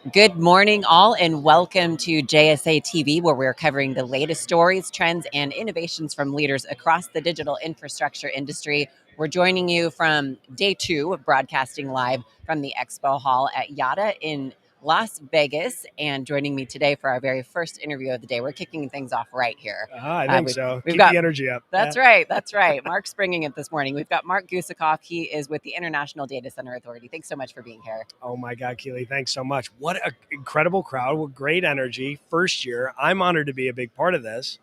Good morning, all, and welcome to JSA TV, where we're covering the latest stories, trends, and innovations from leaders across the digital infrastructure industry. We're joining you from day 2 of broadcasting live from the Expo Hall at Yotta in Las Vegas. And joining me today for our very first interview of the day, we're kicking things off right here. I think so. We've Keep got the energy up. That's right. That's right. Mark's bringing it this morning. We've got Mark Gusakoff. He is with the International Data Center Authority. Thanks so much for being here. Oh my God, Keely, thanks so much. What an incredible crowd with great energy. First year. I'm honored to be a big part of this.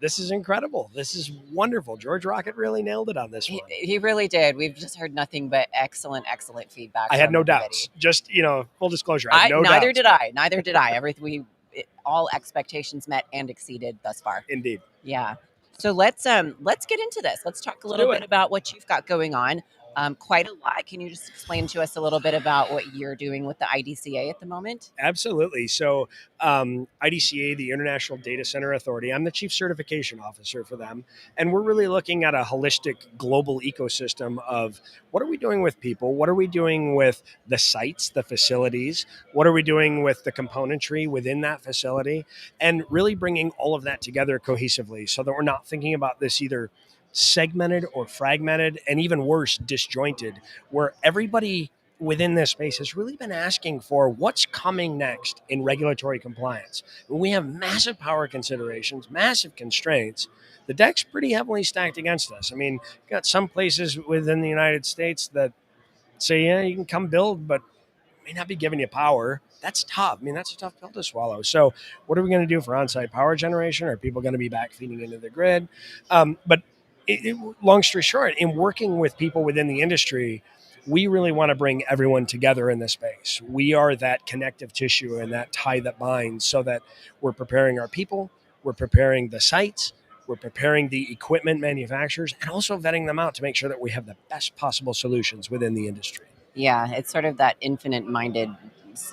This is incredible. This is wonderful. George Rocket really nailed it on this one. He really did. We've just heard nothing but excellent feedback. I had from no everybody. doubts. Just, full disclosure, I had no neither doubts. did I. Neither did I. All expectations met and exceeded thus far. Indeed. Yeah. So let's get into this. Let's talk a little bit about what you've got going on. Quite a lot. Can you just explain to us a little bit about what you're doing with the IDCA at the moment? Absolutely. So IDCA, the International Data Center Authority, I'm the Chief Certification Officer for them. And we're really looking at a holistic global ecosystem of what are we doing with people? What are we doing with the sites, the facilities? What are we doing with the componentry within that facility? And really bringing all of that together cohesively so that we're not thinking about this either segmented or fragmented, and even worse, disjointed, where everybody within this space has really been asking for what's coming next in regulatory compliance. We have massive power considerations, massive constraints. The deck's pretty heavily stacked against us. I mean, you've got some places within the United States that say, yeah, you can come build, but may not be giving you power. That's tough. I mean, that's a tough pill to swallow. So what are we going to do for on-site power generation? Are people going to be back feeding into the grid? But long story short, in working with people within the industry, we really want to bring everyone together in this space. We are that connective tissue and that tie that binds so that we're preparing our people, we're preparing the sites, we're preparing the equipment manufacturers, and also vetting them out to make sure that we have the best possible solutions within the industry. Yeah, it's sort of that infinite-minded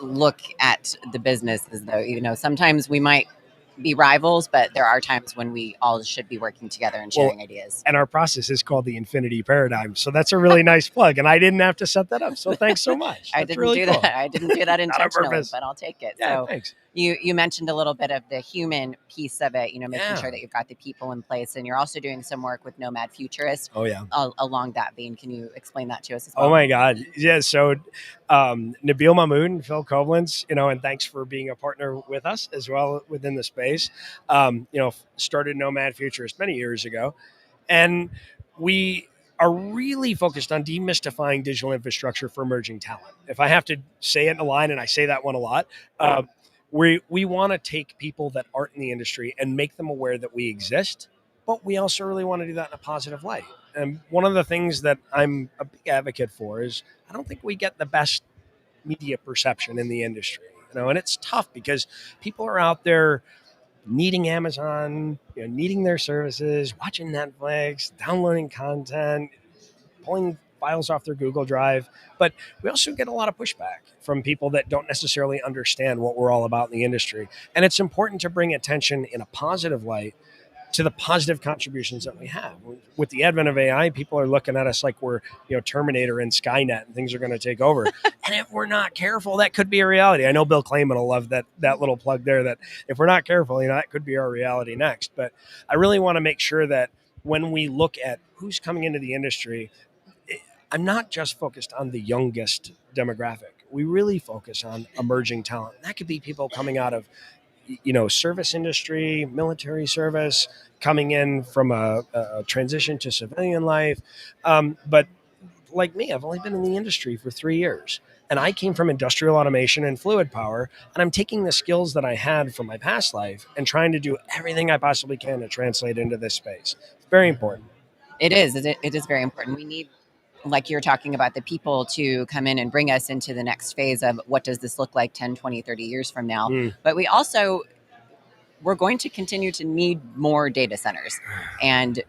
look at the business, as though, sometimes we might be rivals, but there are times when we all should be working together and sharing ideas. And our process is called the Infinity Paradigm. So that's a really nice plug. And I didn't have to set that up. So thanks so much. I didn't do that. I didn't do that intentionally, but I'll take it. Yeah, so thanks. You mentioned a little bit of the human piece of it, making sure that you've got the people in place, and you're also doing some work with Nomad Futurist. Oh yeah. Along that vein, can you explain that to us as well? Oh my God. Yeah. So Nabil Mahmood and Phil Koblenz, and thanks for being a partner with us as well within the space. Started Nomad Futurist many years ago, and we are really focused on demystifying digital infrastructure for emerging talent. If I have to say it in a line, and I say that one a lot, we want to take people that aren't in the industry and make them aware that we exist, but we also really want to do that in a positive light. And one of the things that I'm a big advocate for is I don't think we get the best media perception in the industry, and it's tough because people are out there needing Amazon, needing their services, watching Netflix, downloading content, pulling files off their Google Drive. But we also get a lot of pushback from people that don't necessarily understand what we're all about in the industry. And it's important to bring attention in a positive light to the positive contributions that we have. With the advent of AI, people are looking at us like we're, Terminator and Skynet and things are going to take over. And if we're not careful, that could be a reality. I know Bill Clayman will love that little plug there, that if we're not careful, that could be our reality next. But I really want to make sure that when we look at who's coming into the industry, I'm not just focused on the youngest demographic. We really focus on emerging talent. That could be people coming out of service industry, military service, coming in from a transition to civilian life. But like me, I've only been in the industry for 3 years. And I came from industrial automation and fluid power. And I'm taking the skills that I had from my past life and trying to do everything I possibly can to translate into this space. It's very important. It is. It is very important. We need, like you're talking about, the people to come in and bring us into the next phase of what does this look like 10, 20, 30 years from now. But we're going to continue to need more data centers. And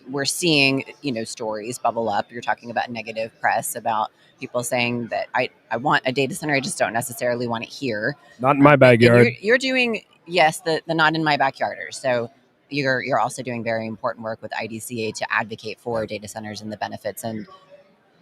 we're seeing, stories bubble up. You're talking about negative press about people saying that I want a data center. I just don't necessarily want it here. Not in my backyard. You're doing, yes, the not in my backyarders. So you're also doing very important work with IDCA to advocate for data centers and the benefits and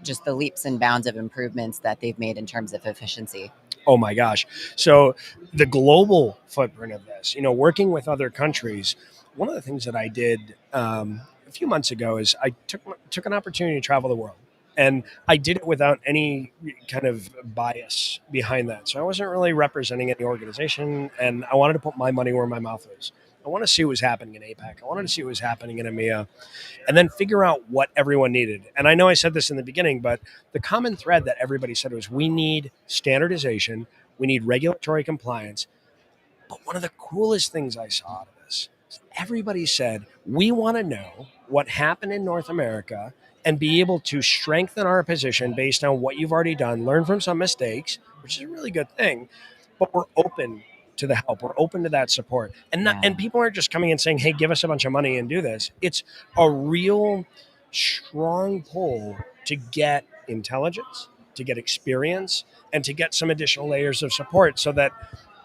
just the leaps and bounds of improvements that they've made in terms of efficiency. Oh my gosh. So the global footprint of this, working with other countries, one of the things that I did a few months ago is I took an opportunity to travel the world. And I did it without any kind of bias behind that. So I wasn't really representing any organization, and I wanted to put my money where my mouth was. I want to see what was happening in APAC. I wanted to see what was happening in EMEA, and then figure out what everyone needed. And I know I said this in the beginning, but the common thread that everybody said was we need standardization, we need regulatory compliance. But one of the coolest things I saw out of this is everybody said we want to know what happened in North America and be able to strengthen our position based on what you've already done, learn from some mistakes, which is a really good thing, but we're open to the help. We're open to that support. And people aren't just coming and saying, "Hey, give us a bunch of money and do this." It's a real strong pull to get intelligence, to get experience, and to get some additional layers of support so that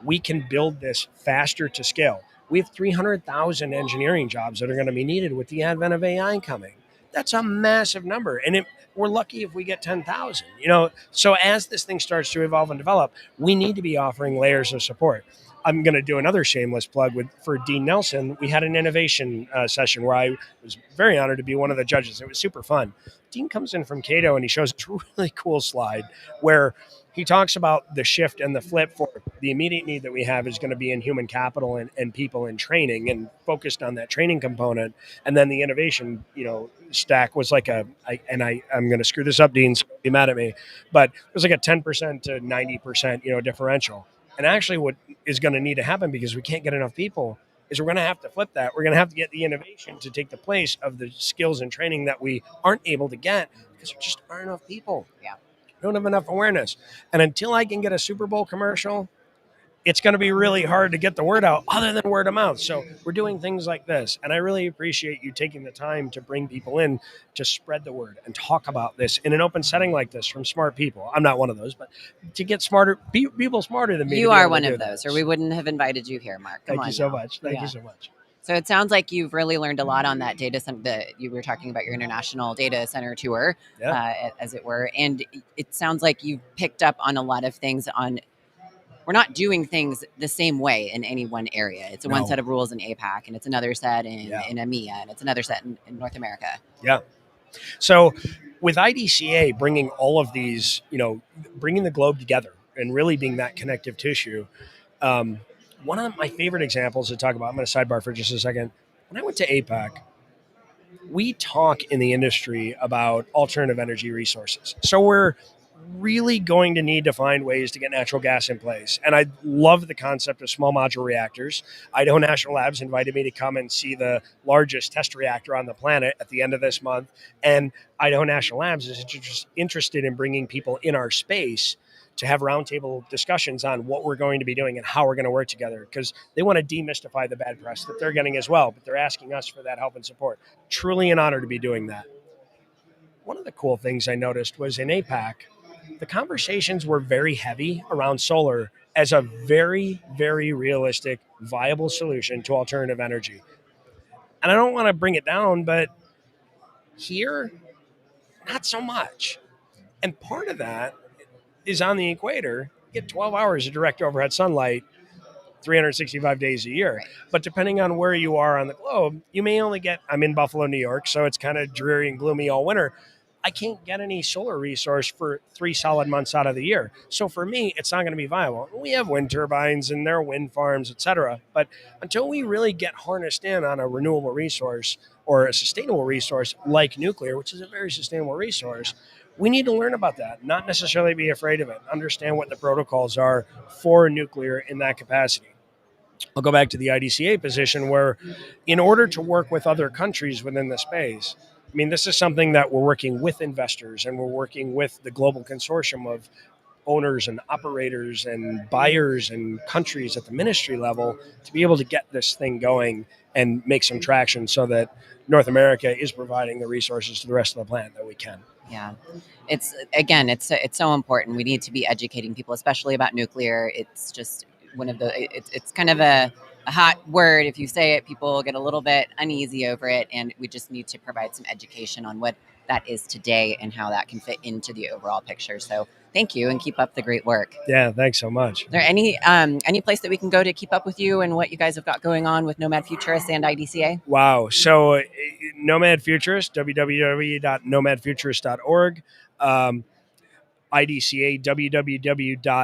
we can build this faster to scale. We have 300,000 engineering jobs that are going to be needed with the advent of AI coming. That's a massive number. And we're lucky if we get 10,000. So as this thing starts to evolve and develop, we need to be offering layers of support. I'm going to do another shameless plug for Dean Nelson. We had an innovation session where I was very honored to be one of the judges. It was super fun. Dean comes in from Cato and he shows a really cool slide where he talks about the shift and the flip for the immediate need that we have is going to be in human capital and people in training and focused on that training component. And then the innovation, stack was like I'm going to screw this up, Dean, so be mad at me, but it was like a 10% to 90%, differential. And actually what is going to need to happen because we can't get enough people is we're going to have to flip that. We're going to have to get the innovation to take the place of the skills and training that we aren't able to get because there just aren't enough people. Yeah. We don't have enough awareness. And until I can get a Super Bowl commercial, it's going to be really hard to get the word out other than word of mouth. So we're doing things like this. And I really appreciate you taking the time to bring people in to spread the word and talk about this in an open setting like this from smart people. I'm not one of those, but to get smarter, people smarter than me. You are one of those, or we wouldn't have invited you here, Mark. Thank you so much. Thank you so much. So it sounds like you've really learned a lot on that data center that you were talking about, your international data center tour, as it were. And it sounds like you've picked up on a lot of things we're not doing things the same way in any one area. It's one set of rules in APAC, and it's another set in EMEA, and it's another set in North America. Yeah. So with IDCA bringing all of these, bringing the globe together and really being that connective tissue, one of my favorite examples to talk about, I'm going to sidebar for just a second. When I went to APAC, we talk in the industry about alternative energy resources. So we're really going to need to find ways to get natural gas in place. And I love the concept of small modular reactors. Idaho National Labs invited me to come and see the largest test reactor on the planet at the end of this month. And Idaho National Labs is interested in bringing people in our space to have roundtable discussions on what we're going to be doing and how we're going to work together, because they want to demystify the bad press that they're getting as well, but they're asking us for that help and support. Truly an honor to be doing that. One of the cool things I noticed was in APAC, the conversations were very heavy around solar as a very, very realistic, viable solution to alternative energy. And I don't want to bring it down, but here, not so much. And part of that is on the equator, you get 12 hours of direct overhead sunlight 365 days a year. Right. But depending on where you are on the globe, you may only get, I'm in Buffalo, New York, so it's kind of dreary and gloomy all winter. I can't get any solar resource for 3 solid months out of the year. So for me, it's not going to be viable. We have wind turbines and there are wind farms, et cetera. But until we really get harnessed in on a renewable resource or a sustainable resource like nuclear, which is a very sustainable resource, we need to learn about that, not necessarily be afraid of it, understand what the protocols are for nuclear in that capacity. I'll go back to the IDCA position where in order to work with other countries within the space, I mean, this is something that we're working with investors and we're working with the global consortium of owners and operators and buyers and countries at the ministry level to be able to get this thing going and make some traction so that North America is providing the resources to the rest of the planet that we can. Yeah. It's so important. We need to be educating people, especially about nuclear. It's just one of the, it's kind of a hot word. If you say it, people get a little bit uneasy over it, and we just need to provide some education on what that is today and how that can fit into the overall picture. So thank you, and keep up the great work. Yeah, thanks so much. Is there any place that we can go to keep up with you and what you guys have got going on with Nomad Futurists and IDCA? Wow. So Nomad Futurist, www.nomadfuturist.org. IDCA, www.idc-a.org.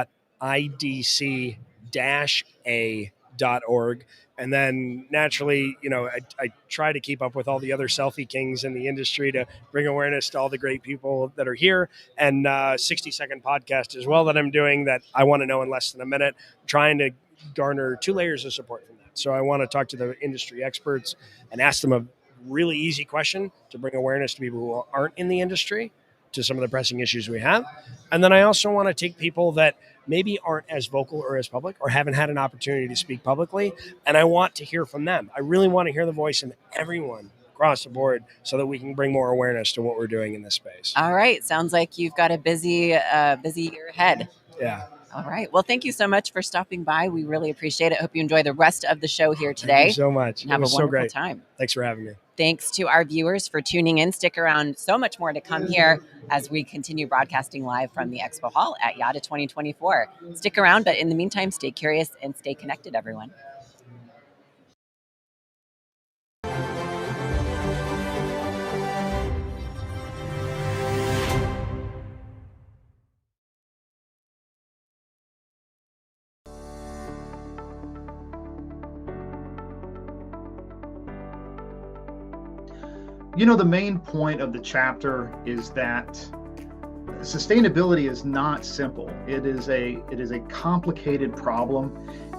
And then naturally, I try to keep up with all the other selfie kings in the industry to bring awareness to all the great people that are here, and 60-second podcast as well that I'm doing that I want to know in less than a minute, trying to garner 2 layers of support from that. So I want to talk to the industry experts and ask them a really easy question to bring awareness to people who aren't in the industry to some of the pressing issues we have. And then I also want to take people that maybe aren't as vocal or as public or haven't had an opportunity to speak publicly, and I want to hear from them. I really want to hear the voice of everyone across the board so that we can bring more awareness to what we're doing in this space. All right. Sounds like you've got a busy year ahead. Yeah. All right. Well, thank you so much for stopping by. We really appreciate it. Hope you enjoy the rest of the show here today. Thank you so much. And have a wonderful time. Thanks for having me. Thanks to our viewers for tuning in. Stick around. So much more to come here as we continue broadcasting live from the Expo Hall at Yotta 2024. Stick around, but in the meantime, stay curious and stay connected, everyone. The main point of the chapter is that sustainability is not simple. It is a complicated problem,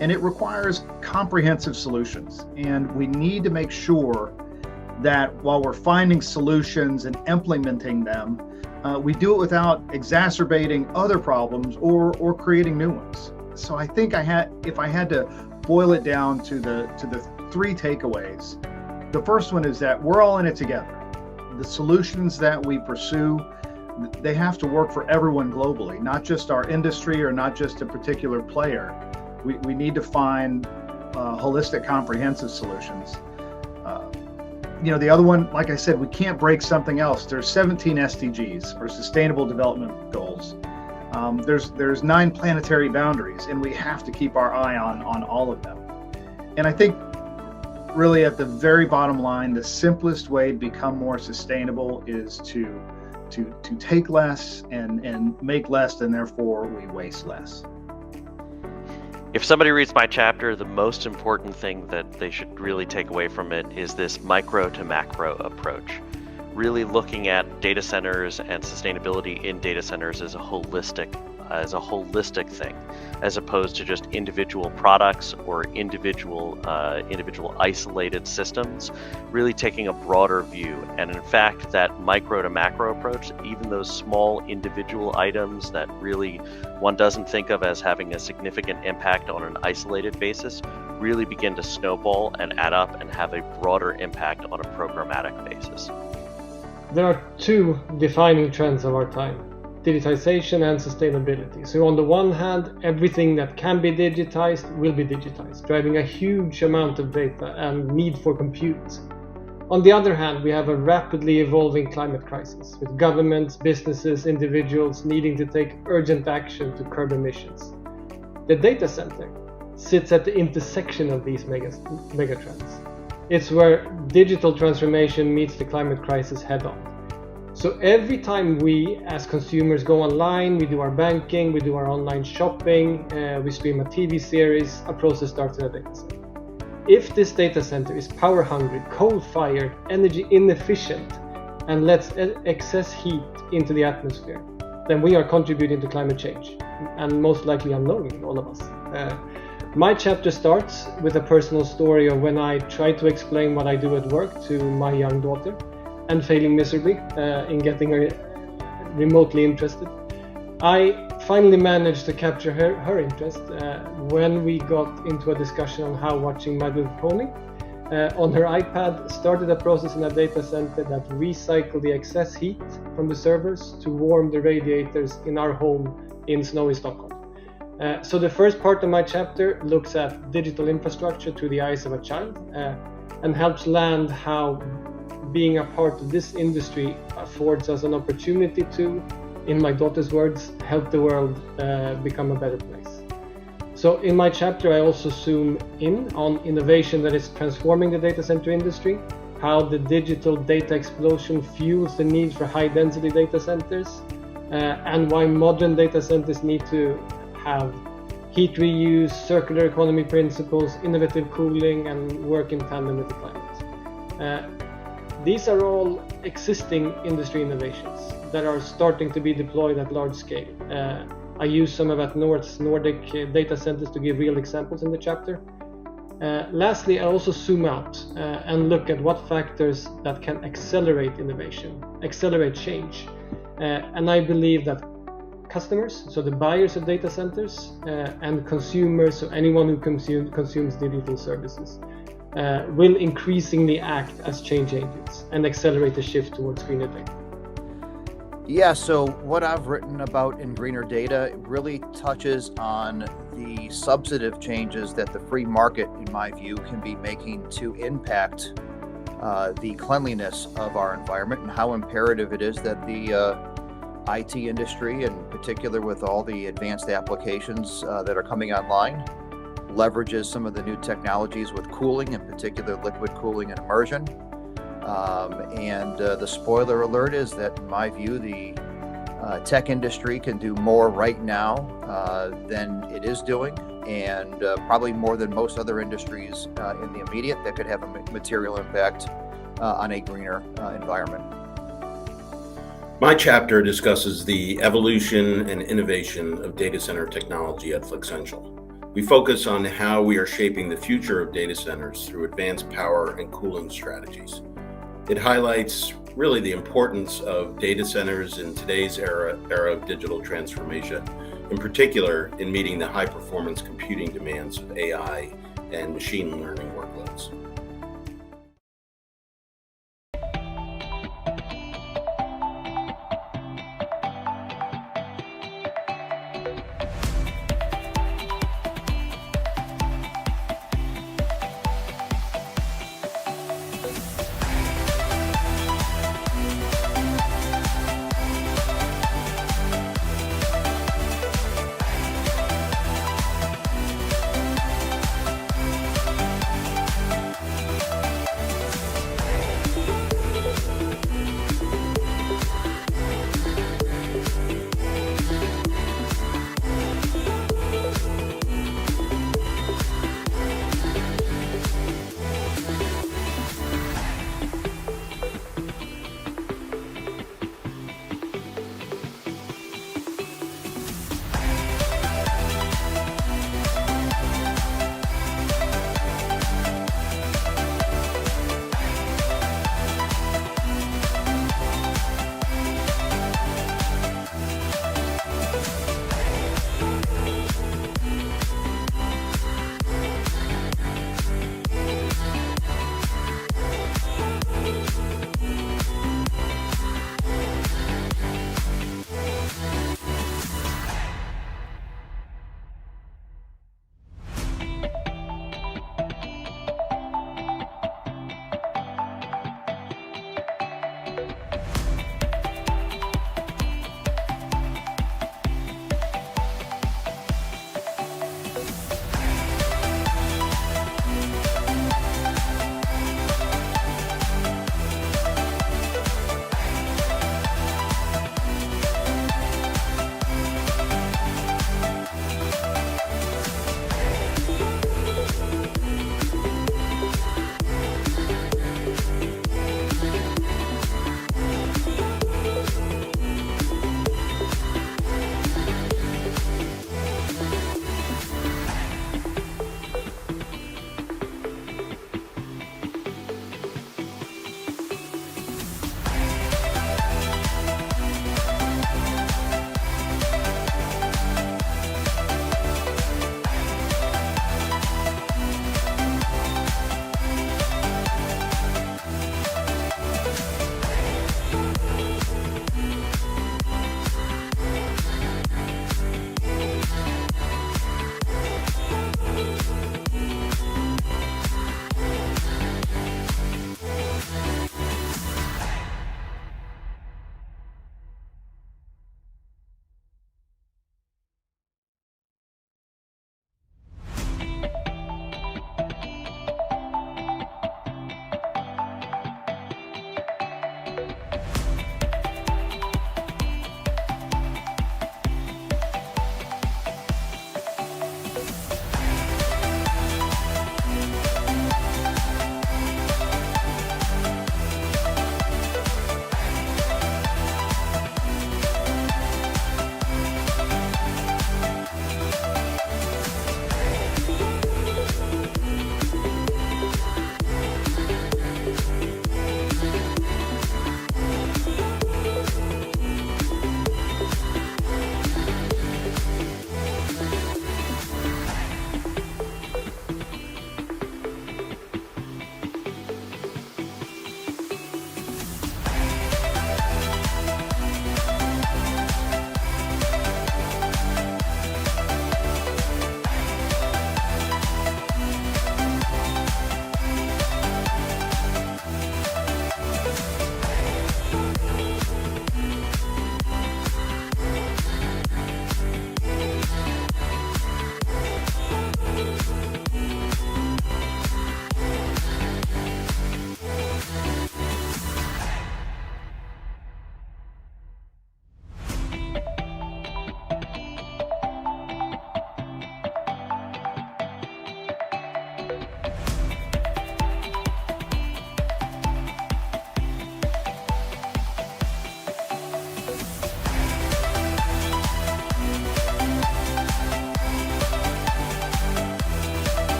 and it requires comprehensive solutions. And we need to make sure that while we're finding solutions and implementing them, we do it without exacerbating other problems or creating new ones. So I think if I had to boil it down to the 3 takeaways, the first one is that we're all in it together. The solutions that we pursue, they have to work for everyone globally, not just our industry or not just a particular player. We need to find holistic, comprehensive solutions. The other one, like I said, we can't break something else. There's 17 SDGs, or Sustainable Development Goals. There's 9 planetary boundaries, and we have to keep our eye on all of them. And I think really at the very bottom line, the simplest way to become more sustainable is to take less and make less, and therefore we waste less. If somebody reads my chapter, the most important thing that they should really take away from it is this micro to macro approach. Really looking at data centers and sustainability in data centers as a holistic thing, as opposed to just individual products or individual isolated systems. Really taking a broader view, and in fact, that micro to macro approach, even those small individual items that really one doesn't think of as having a significant impact on an isolated basis, really begin to snowball and add up and have a broader impact on a programmatic basis. There are 2 defining trends of our time: digitization and sustainability. So on the one hand, everything that can be digitized will be digitized, driving a huge amount of data and need for compute. On the other hand, we have a rapidly evolving climate crisis, with governments, businesses, individuals needing to take urgent action to curb emissions. The data center sits at the intersection of these megatrends. It's where digital transformation meets the climate crisis head-on. So every time we as consumers go online, we do our banking, we do our online shopping, we stream a TV series, a process starts in a data center. If this data center is power hungry, coal-fired, energy inefficient, and lets excess heat into the atmosphere, then we are contributing to climate change, and most likely unknowingly, all of us. My chapter starts with a personal story of when I tried to explain what I do at work to my young daughter, and failing miserably in getting her remotely interested. I finally managed to capture her interest when we got into a discussion on how watching My Little Pony on her iPad started a process in a data center that recycled the excess heat from the servers to warm the radiators in our home in snowy Stockholm. So the first part of my chapter looks at digital infrastructure through the eyes of a child and helps land how being a part of this industry affords us an opportunity to, in my daughter's words, help the world become a better place. So in my chapter, I also zoom in on innovation that is transforming the data center industry, how the digital data explosion fuels the need for high density data centers, and why modern data centers need to have heat reuse, circular economy principles, innovative cooling, and work in tandem with the climate. These are all existing industry innovations that are starting to be deployed at large scale. I use some of Nordic data centers to give real examples in the chapter. Lastly, I also zoom out and look at what factors that can accelerate innovation, accelerate change. And I believe that customers, so the buyers of data centers, and consumers, so anyone who consumes digital services, will increasingly act as change agents and accelerate the shift towards greener data. Yeah, so what I've written about in Greener Data really touches on the substantive changes that the free market, in my view, can be making to impact the cleanliness of our environment, and how imperative it is that the IT industry, in particular with all the advanced applications that are coming online, leverages some of the new technologies with cooling, in particular liquid cooling and immersion. And the spoiler alert is that, in my view, the tech industry can do more right now than it is doing, and probably more than most other industries in the immediate that could have a material impact on a greener environment. My chapter discusses the evolution and innovation of data center technology at Flexential. We focus on how we are shaping the future of data centers through advanced power and cooling strategies. It highlights really the importance of data centers in today's era of digital transformation, in particular in meeting the high performance computing demands of AI and machine learning workloads.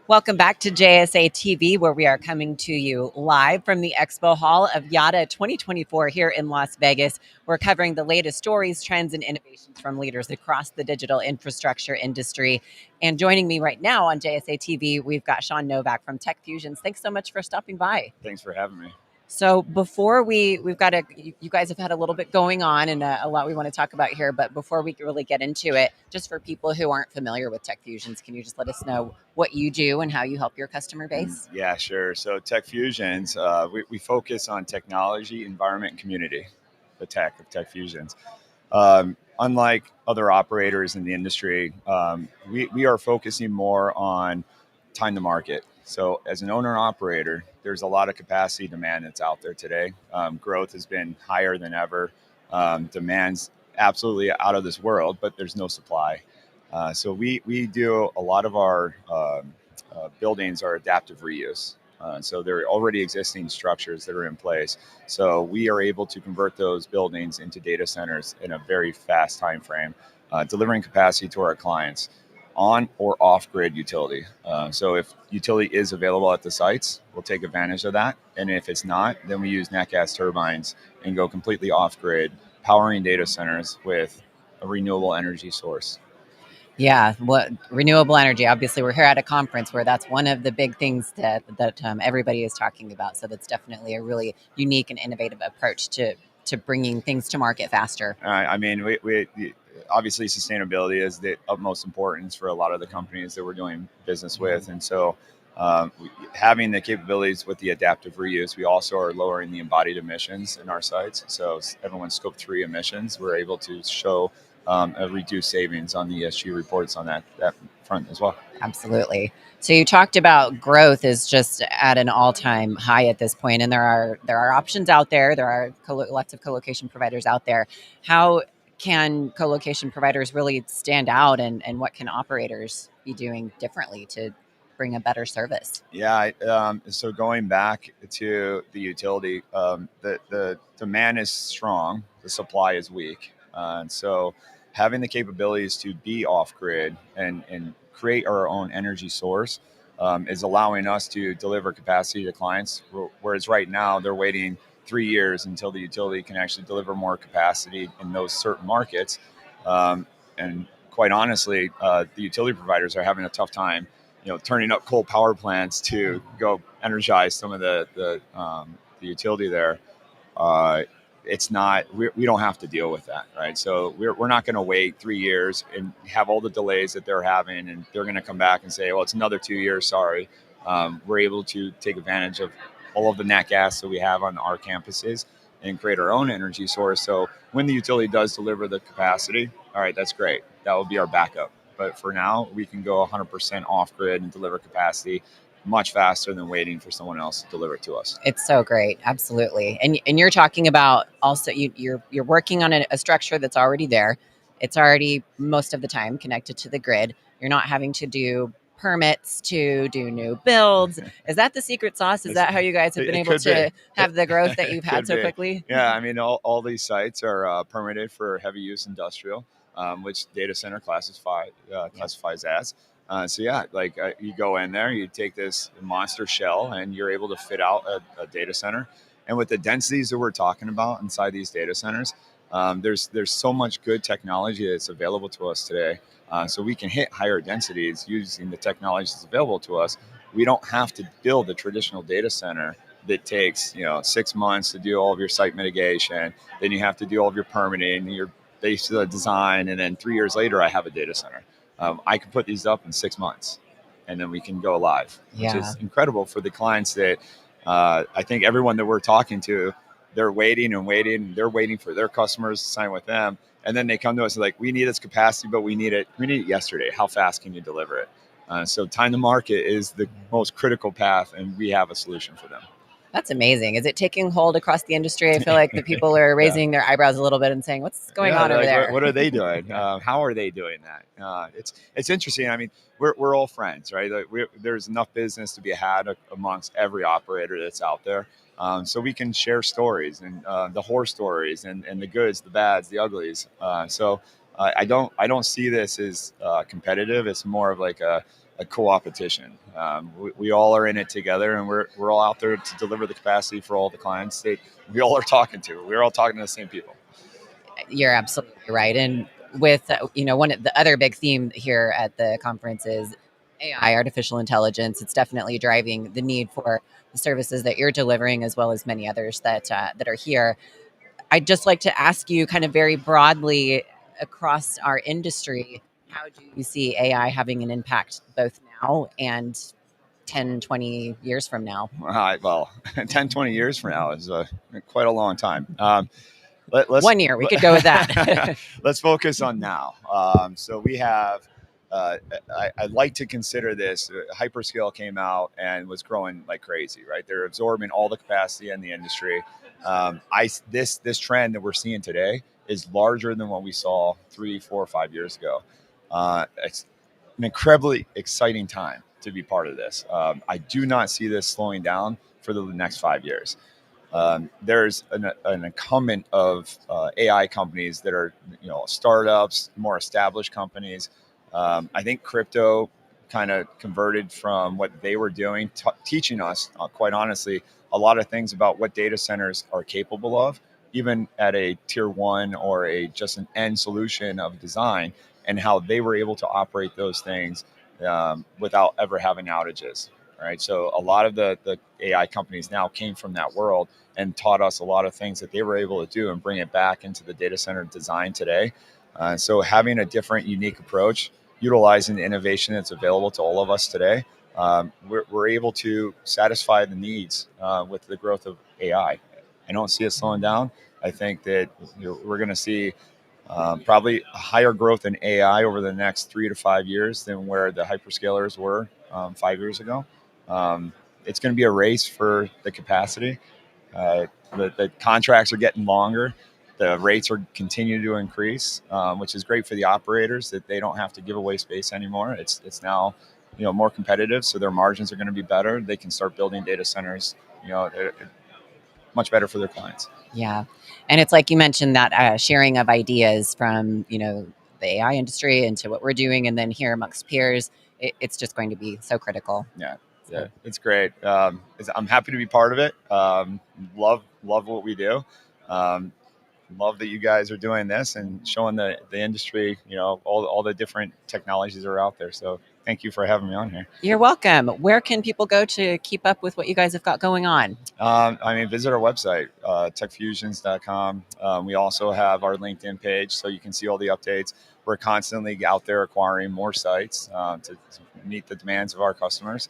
Welcome back to JSA TV, where we are coming to you live from the Expo Hall of Yotta 2024 here in Las Vegas. We're covering the latest stories, trends, and innovations from leaders across the digital infrastructure industry. And joining me right now on JSA TV, we've got Sean Novak from Tech Fusions. Thanks so much for stopping by. Thanks for having me. So before we've got you guys have had a little bit going on and a lot we want to talk about here, but before we really get into it, just for people who aren't familiar with Tech Fusions, can you just let us know what you do and how you help your customer base? Yeah, sure. So Tech Fusions, we focus on technology, environment, and community, the tech of Tech Fusions. Unlike other operators in the industry, we are focusing more on time to market. So as an owner and operator, there's a lot of capacity demand that's out there today. Growth has been higher than ever. Demand's absolutely out of this world, but there's no supply. So we do a lot of our buildings are adaptive reuse. So there are already existing structures that are in place. So we are able to convert those buildings into data centers in a very fast time frame, delivering capacity to our clients on or off grid utility. So if utility is available at the sites, we'll take advantage of that. And if it's not, then we use nat gas turbines and go completely off grid, powering data centers with a renewable energy source. Yeah, what renewable energy? Obviously, we're here at a conference where that's one of the big things that everybody is talking about. So that's definitely a really unique and innovative approach to bringing things to market faster. I mean, we obviously sustainability is the utmost importance for a lot of the companies that we're doing business with, and so having the capabilities with the adaptive reuse, we also are lowering the embodied emissions in our sites. So everyone's scope 3 emissions, we're able to show a reduced savings on the ESG reports on that front as well. Absolutely. So you talked about growth is just at an all-time high at this point, and there are options out there. There are lots of colocation providers out there. How can colocation providers really stand out, and what can operators be doing differently to bring a better service? Yeah. So going back to the utility, the demand is strong, the supply is weak, and so having the capabilities to be off grid and create our own energy source is allowing us to deliver capacity to clients. Whereas right now they're waiting 3 years until the utility can actually deliver more capacity in those certain markets. And quite honestly, the utility providers are having a tough time, turning up coal power plants to go energize some of the utility there. It's not, we don't have to deal with that, right? So we're not going to wait 3 years and have all the delays that they're having, and they're going to come back and say, well, it's another 2 years, sorry. We're able to take advantage of all of the nat gas that we have on our campuses and create our own energy source. So when the utility does deliver the capacity, all right, that's great. That will be our backup. But for now, we can go 100% off grid and deliver capacity much faster than waiting for someone else to deliver it to us. It's so great. Absolutely. And you're talking about also you're working on a structure that's already there. It's already most of the time connected to the grid. You're not having to do permits to do new builds. Is that the secret sauce? Is that how you guys have been able to have the growth that you've had so quickly? Yeah, I mean, all these sites are permitted for heavy use industrial, which data center classifies as. So yeah, you go in there, you take this monster shell, and you're able to fit out a data center. And with the densities that we're talking about inside these data centers, there's so much good technology that's available to us today. So we can hit higher densities using the technology that's available to us. We don't have to build a traditional data center that takes 6 months to do all of your site mitigation. Then you have to do all of your permitting, your base design, and then 3 years later, I have a data center. I can put these up in 6 months, and then we can go live, which is incredible for the clients that I think everyone that we're talking to, they're waiting and waiting. They're waiting for their customers to sign with them. And then they come to us and like, we need this capacity, but we need it yesterday. How fast can you deliver it? So time to market is the most critical path, and we have a solution for them. That's amazing. Is it taking hold across the industry? I feel like the people are raising their eyebrows a little bit and saying, what's going on over there? What are they doing? How are they doing that? It's interesting. I mean, we're all friends, right? There's enough business to be had amongst every operator that's out there. So we can share stories and the horror stories and the goods, the bads, the uglies. So I don't see this as competitive. It's more of like a co-opetition. We all are in it together, and we're all out there to deliver the capacity for all the clients that we all are talking to. We're all talking to the same people. You're absolutely right. And with, one of the other big theme here at the conference is AI, artificial intelligence. It's definitely driving the need for the services that you're delivering, as well as many others that are here. I'd just like to ask you kind of very broadly across our industry, how do you see AI having an impact both now and 10, 20 years from now? Well, 10, 20 years from now is quite a long time. Let's 1 year, we could go with that. Let's focus on now. So we have, I'd like to consider this, hyperscale came out and was growing like crazy, right? They're absorbing all the capacity in the industry. This trend that we're seeing today is larger than what we saw 3, 4, 5 years ago. It's an incredibly exciting time to be part of this. I do not see this slowing down for the next 5 years. There's an incumbent of AI companies that are, startups, more established companies. I think crypto kind of converted from what they were doing, teaching us, quite honestly, a lot of things about what data centers are capable of, even at a tier one or just an end solution of design, and how they were able to operate those things without ever having outages. Right. So a lot of the AI companies now came from that world and taught us a lot of things that they were able to do and bring it back into the data center design today. So having a different, unique approach, utilizing the innovation that's available to all of us today, we're able to satisfy the needs with the growth of AI. I don't see it slowing down. I think that we're going to see probably a higher growth in AI over the next 3 to 5 years than where the hyperscalers were 5 years ago. It's going to be a race for the capacity. The contracts are getting longer. The rates are continuing to increase, which is great for the operators that they don't have to give away space anymore. It's now more competitive, so their margins are going to be better. They can start building data centers, much better for their clients. Yeah, and it's like you mentioned that sharing of ideas from the AI industry into what we're doing, and then here amongst peers, it's just going to be so critical. Yeah, it's great. I'm happy to be part of it. Love what we do. Love that you guys are doing this and showing the industry, all the different technologies that are out there. So thank you for having me on here. You're welcome. Where can people go to keep up with what you guys have got going on? Visit our website, techfusions.com. We also have our LinkedIn page, so you can see all the updates. We're constantly out there acquiring more sites to meet the demands of our customers.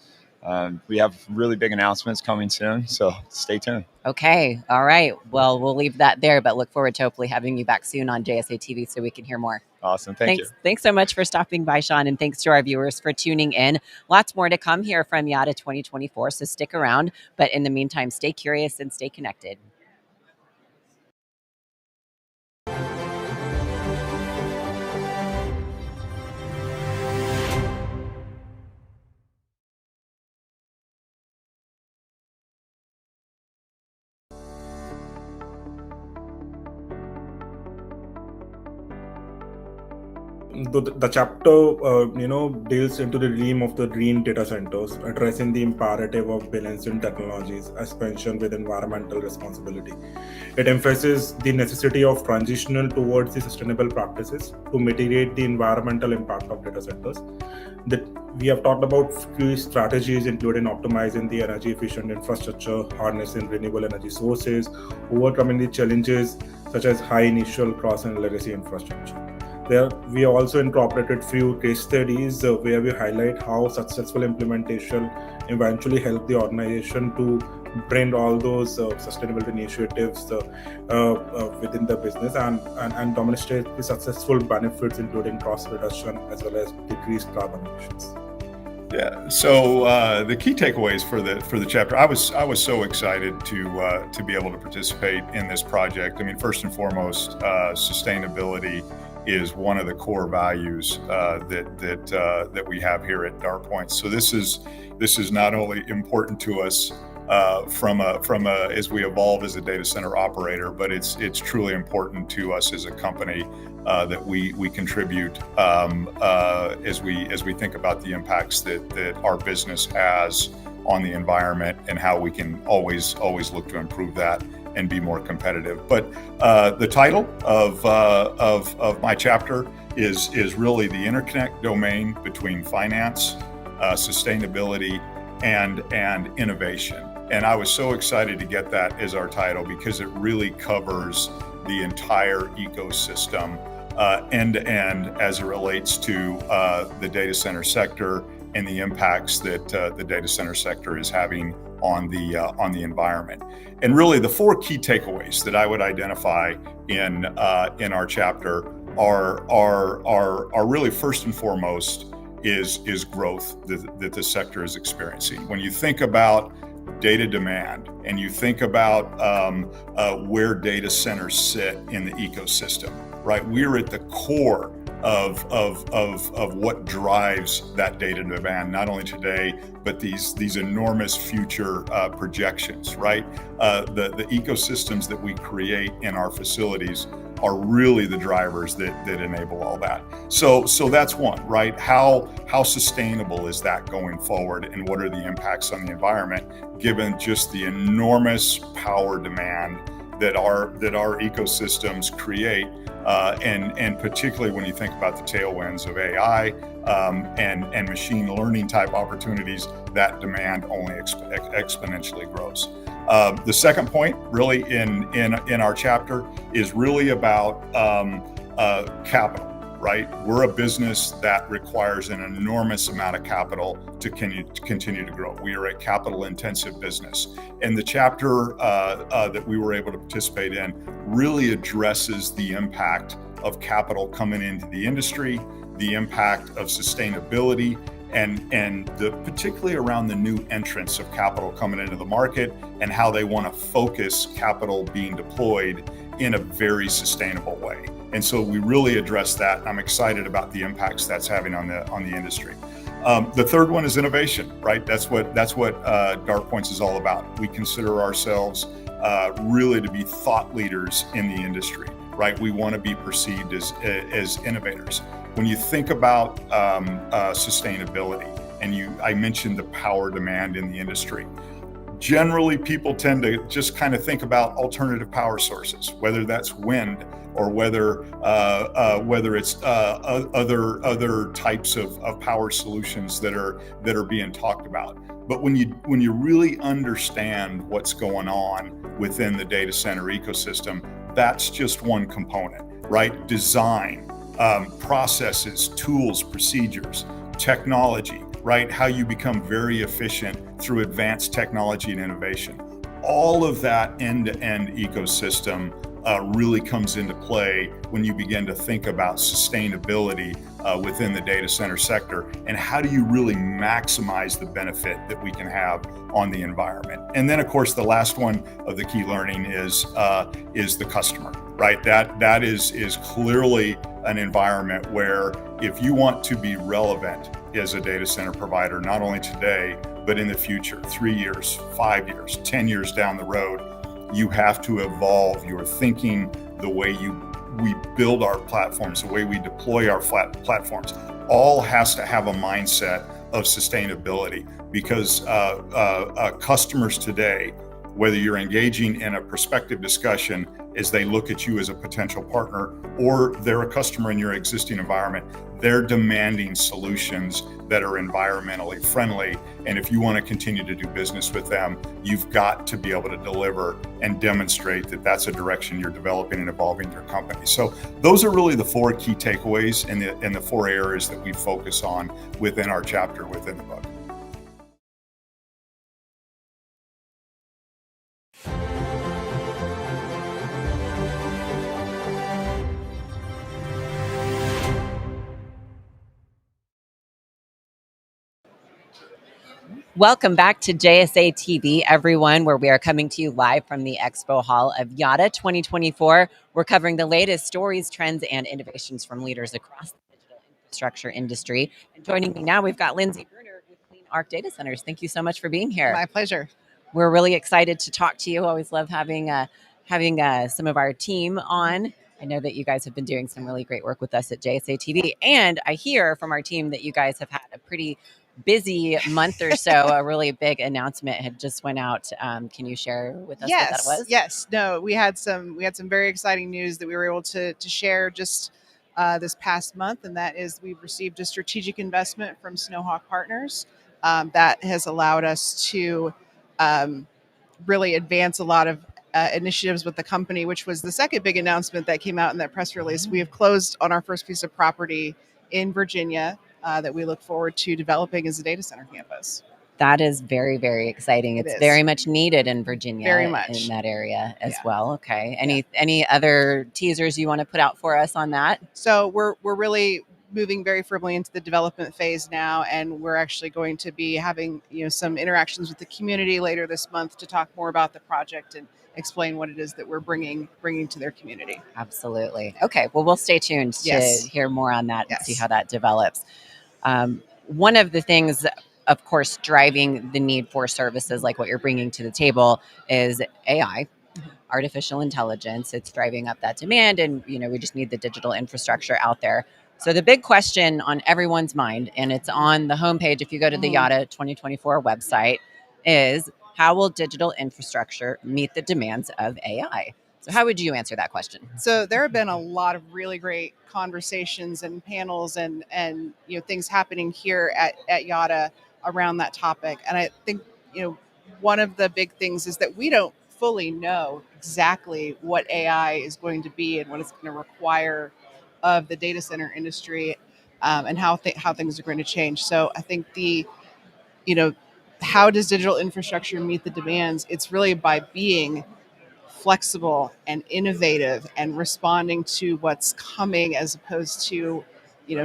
We have really big announcements coming soon, so stay tuned. Okay. All right. Well, we'll leave that there, but look forward to hopefully having you back soon on JSA TV so we can hear more. Awesome. Thank you. Thanks so much for stopping by, Sean, and thanks to our viewers for tuning in. Lots more to come here from Yotta 2024, so stick around. But in the meantime, stay curious and stay connected. The chapter, deals into the realm of the green data centers, addressing the imperative of balancing technologies expansion with environmental responsibility. It emphasizes the necessity of transitional towards the sustainable practices to mitigate the environmental impact of data centers. We have talked about few strategies, including optimizing the energy efficient infrastructure, harnessing renewable energy sources, overcoming the challenges such as high initial cost and legacy infrastructure. There, we also incorporated few case studies where we highlight how successful implementation eventually helped the organization to bring all those sustainability initiatives within the business and demonstrate the successful benefits, including cost reduction as well as decreased carbon emissions. Yeah. So the key takeaways for the chapter, I was so excited to be able to participate in this project. I mean, first and foremost, sustainability is one of the core values that we have here at DartPoint. So this is not only important to us as we evolve as a data center operator. But it's truly important to us as a company that we contribute as we think about the impacts that our business has on the environment and how we can always look to improve that and be more competitive. But the title of my chapter is really the interconnect domain between finance, sustainability, and innovation. And I was so excited to get that as our title because it really covers the entire ecosystem end to end as it relates to the data center sector and the impacts that the data center sector is having on the environment. And really, the four key takeaways that I would identify in our chapter are really first and foremost is growth that the sector is experiencing. When you think about data demand and you think about where data centers sit in the ecosystem, right? We're at the core of what drives that data demand, not only today, but these enormous future projections, right? The ecosystems that we create in our facilities are really the drivers that enable all that. So that's one, right? How sustainable is that going forward, and what are the impacts on the environment, given just the enormous power demand that our ecosystems create, and particularly when you think about the tailwinds of AI and machine learning type opportunities, that demand only exponentially grows. The second point, really, in our chapter, is really about capital. Right, we're a business that requires an enormous amount of capital to continue to grow. We are a capital-intensive business, and the chapter that we were able to participate in really addresses the impact of capital coming into the industry, the impact of sustainability, and particularly around the new entrance of capital coming into the market and how they want to focus capital being deployed in a very sustainable way. And so we really address that. I'm excited about the impacts that's having on the industry. The third one is innovation, right? That's what DartPoints is all about. We consider ourselves really to be thought leaders in the industry, right? We want to be perceived as innovators. When you think about sustainability, and I mentioned the power demand in the industry, generally people tend to just kind of think about alternative power sources, whether that's wind or whether it's other types of power solutions that are being talked about. But when you really understand what's going on within the data center ecosystem, that's just one component, right? Design, processes, tools, procedures, technology, right? How you become very efficient through advanced technology and innovation. All of that end-to-end ecosystem really comes into play when you begin to think about sustainability within the data center sector, and how do you really maximize the benefit that we can have on the environment. And then, of course, the last one of the key learning is the customer, right? That is clearly an environment where if you want to be relevant as a data center provider, not only today, but in the future, 3 years, 5 years, 10 years down the road, you have to evolve your thinking, the way we build our platforms, the way we deploy our platforms, all has to have a mindset of sustainability, because customers today, whether you're engaging in a prospective discussion as they look at you as a potential partner, or they're a customer in your existing environment, they're demanding solutions that are environmentally friendly. And if you want to continue to do business with them, you've got to be able to deliver and demonstrate that that's a direction you're developing and evolving your company. So those are really the four key takeaways and the four areas that we focus on within our chapter within the book. Welcome back to JSA TV, everyone, where we are coming to you live from the Expo Hall of Yotta 2024. We're covering the latest stories, trends, and innovations from leaders across the digital infrastructure industry. And joining me now, we've got Lindsay Bruner with Clean Arc Data Centers. Thank you so much for being here. My pleasure. we're really excited to talk to you. Always love having some of our team on. I know that you guys have been doing some really great work with us at JSA TV, and I hear from our team that you guys have had a pretty busy month or so. A really big announcement had just went out. Can you share with us what that was? Yes. No, we had some very exciting news that we were able to share just this past month, and that is we've received a strategic investment from Snowhawk Partners that has allowed us to really advance a lot of initiatives with the company, which was the second big announcement that came out in that press release. We have closed on our first piece of property in Virginia that we look forward to developing as a data center campus. That is very, very exciting. It's very much needed in Virginia, very much in that area as well. Okay. Any other teasers you want to put out for us on that? So we're really moving very firmly into the development phase now, and we're actually going to be having some interactions with the community later this month to talk more about the project and explain what it is that we're bringing to their community. Absolutely. Okay. Well, we'll stay tuned to hear more on that and see how that develops. One of the things, of course, driving the need for services like what you're bringing to the table is AI, artificial intelligence. It's driving up that demand, and we just need the digital infrastructure out there. So the big question on everyone's mind, and it's on the homepage if you go to the Yotta 2024 website, is how will digital infrastructure meet the demands of AI? So how would you answer that question? So there have been a lot of really great conversations and panels and things happening here at Yotta around that topic. And I think one of the big things is that we don't fully know exactly what AI is going to be and what it's going to require of the data center industry, and how things are going to change. So I think how does digital infrastructure meet the demands? It's really by being flexible and innovative and responding to what's coming, as opposed to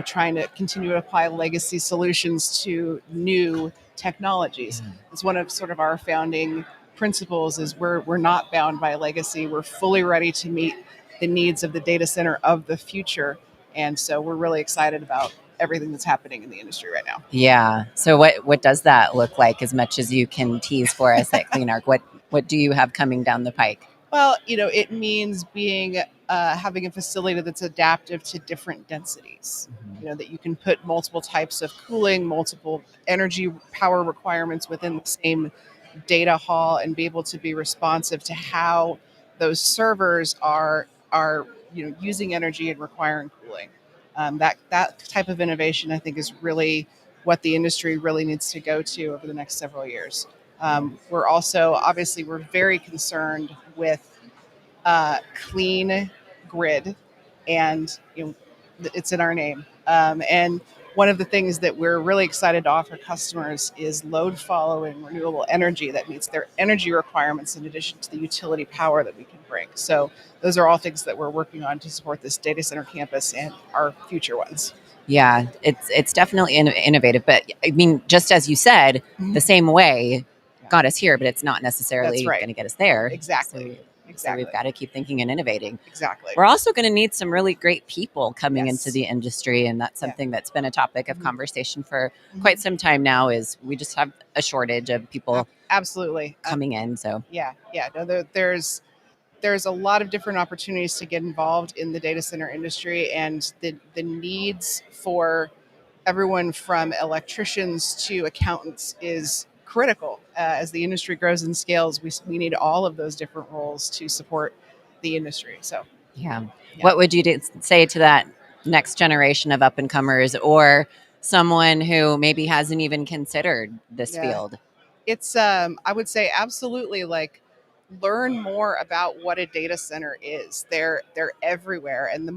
trying to continue to apply legacy solutions to new technologies. It's one of sort of our founding principles is we're not bound by legacy. We're fully ready to meet the needs of the data center of the future, and so we're really excited about everything that's happening in the industry right now. Yeah. So what does that look like, as much as you can tease for us at CleanArc? What do you have coming down the pike? Well, it means having a facility that's adaptive to different densities. That you can put multiple types of cooling, multiple energy power requirements within the same data hall, and be able to be responsive to how those servers are using energy and requiring cooling. That type of innovation, I think, is really what the industry really needs to go to over the next several years. We're also, obviously, we're very concerned with clean grid, and it's in our name. And one of the things that we're really excited to offer customers is load following renewable energy that meets their energy requirements, in addition to the utility power that we can bring. So those are all things that we're working on to support this data center campus and our future ones. Yeah, it's definitely innovative, but I mean, just as you said, the same way got us here, but it's not necessarily going to get us there. Exactly. So we've got to keep thinking and innovating. Exactly. We're also going to need some really great people coming into the industry, and that's something that's been a topic of conversation for quite some time now. Is we just have a shortage of people absolutely coming in. So no, there's a lot of different opportunities to get involved in the data center industry, and the needs for everyone from electricians to accountants is critical. As the industry grows and scales, we need all of those different roles to support the industry. So what would you say to that next generation of up and comers, or someone who maybe hasn't even considered this field? It's I would say absolutely, learn more about what a data center is. They're everywhere, and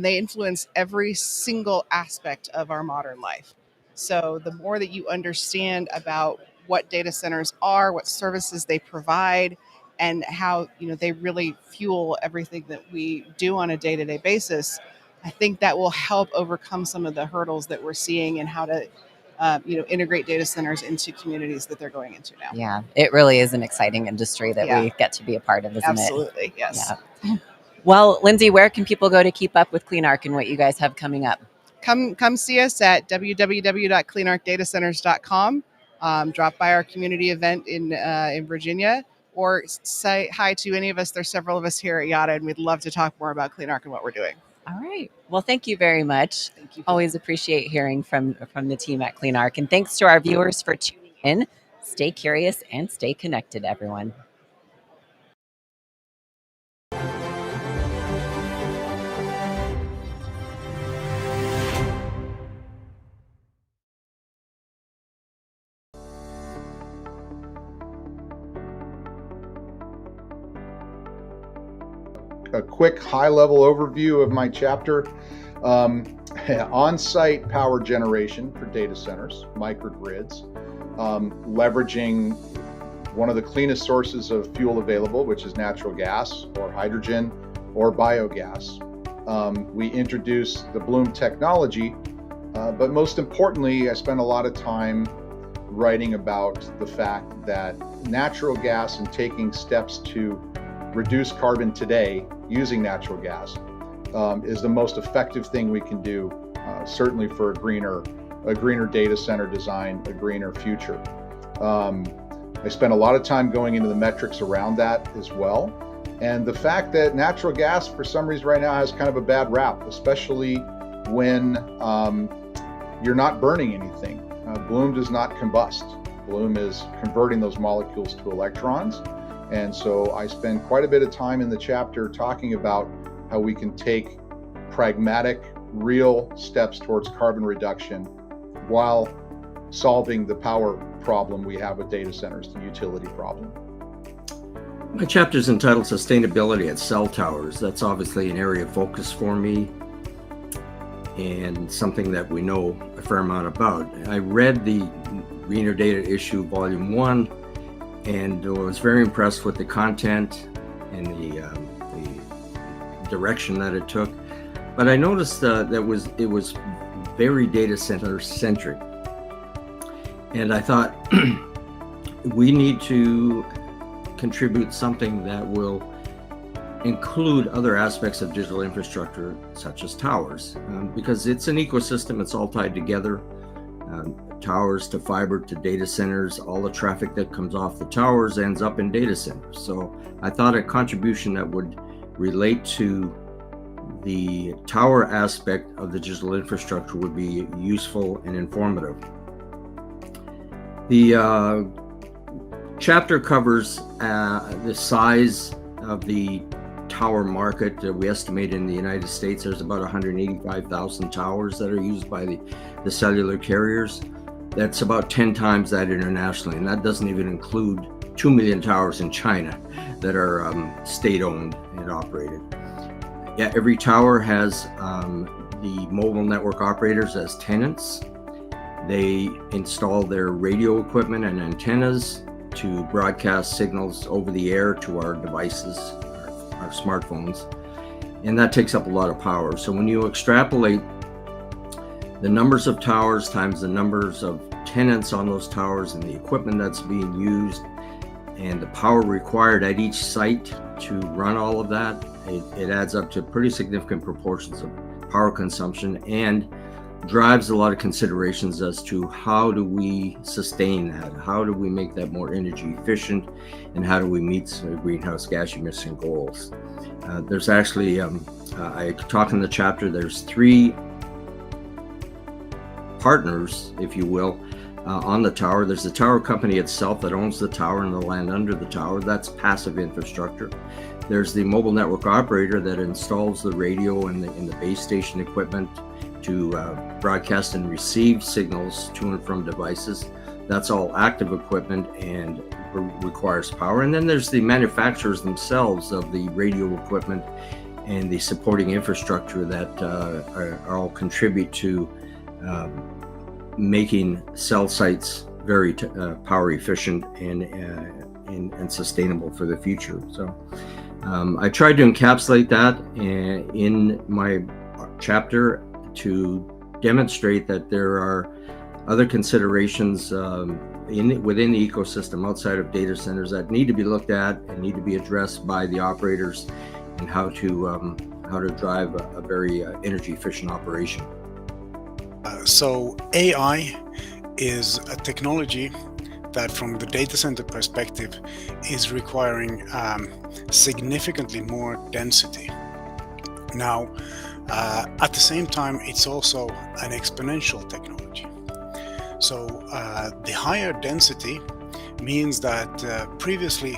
they influence every single aspect of our modern life. So the more that you understand about what data centers are, what services they provide, and how they really fuel everything that we do on a day-to-day basis, I think that will help overcome some of the hurdles that we're seeing and how to integrate data centers into communities that they're going into now. Yeah, it really is an exciting industry that we get to be a part of, isn't it? Absolutely, yes. Yeah. Well, Lindsay, where can people go to keep up with CleanArc and what you guys have coming up? Come see us at www.cleanarcdatacenters.com. drop by our community event in Virginia, or say hi to any of us. There's several of us here at Yotta, and we'd love to talk more about Clean Arc and what we're doing. All right. Well, thank you very much. Thank you. Always appreciate hearing from the team at Clean Arc. And thanks to our viewers for tuning in. Stay curious and stay connected, everyone. A quick high-level overview of my chapter. On-site power generation for data centers, microgrids, leveraging one of the cleanest sources of fuel available, which is natural gas or hydrogen or biogas. We introduced the Bloom technology, but most importantly, I spent a lot of time writing about the fact that natural gas and taking steps to reduce carbon today using natural gas is the most effective thing we can do, certainly for a greener data center design, a greener future. I spent a lot of time going into the metrics around that as well. And the fact that natural gas, for some reason right now, has kind of a bad rap, especially when you're not burning anything. Bloom does not combust. Bloom is converting those molecules to electrons. And so I spend quite a bit of time in the chapter talking about how we can take pragmatic, real steps towards carbon reduction while solving the power problem we have with data centers, the utility problem. My chapter is entitled Sustainability at Cell Towers. That's obviously an area of focus for me and something that we know a fair amount about. I read the Greener Data issue, Volume 1, and was very impressed with the content and the direction that it took. But I noticed that it was very data center centric. And I thought we need to contribute something that will include other aspects of digital infrastructure, such as towers, because it's an ecosystem, it's all tied together. Towers to fiber to data centers, all the traffic that comes off the towers ends up in data centers. So I thought a contribution that would relate to the tower aspect of the digital infrastructure would be useful and informative. The chapter covers the size of the tower market. We estimate in the United States there's about 185,000 towers that are used by the cellular carriers. That's about 10 times that internationally, and that doesn't even include 2 million towers in China that are state-owned and operated. Yeah, every tower has the mobile network operators as tenants. They install their radio equipment and antennas to broadcast signals over the air to our devices, our smartphones, and that takes up a lot of power. So when you extrapolate the numbers of towers times the numbers of tenants on those towers and the equipment that's being used and the power required at each site to run all of that, it adds up to pretty significant proportions of power consumption and drives a lot of considerations as to how do we sustain that, how do we make that more energy efficient, and how do we meet some greenhouse gas emission goals. There's actually, I talk in the chapter, there's 3 partners, if you will, on the tower. There's the tower company itself that owns the tower and the land under the tower. That's passive infrastructure. There's the mobile network operator that installs the radio and the base station equipment to broadcast and receive signals to and from devices. That's all active equipment and requires power. And then there's the manufacturers themselves of the radio equipment and the supporting infrastructure that are all contribute to making cell sites very power efficient and sustainable for the future. So I tried to encapsulate that in my chapter to demonstrate that there are other considerations within the ecosystem outside of data centers that need to be looked at and need to be addressed by the operators, and how to drive a very energy efficient operation. So AI is a technology that from the data center perspective is requiring significantly more density. Now, at the same time, it's also an exponential technology. So the higher density means that previously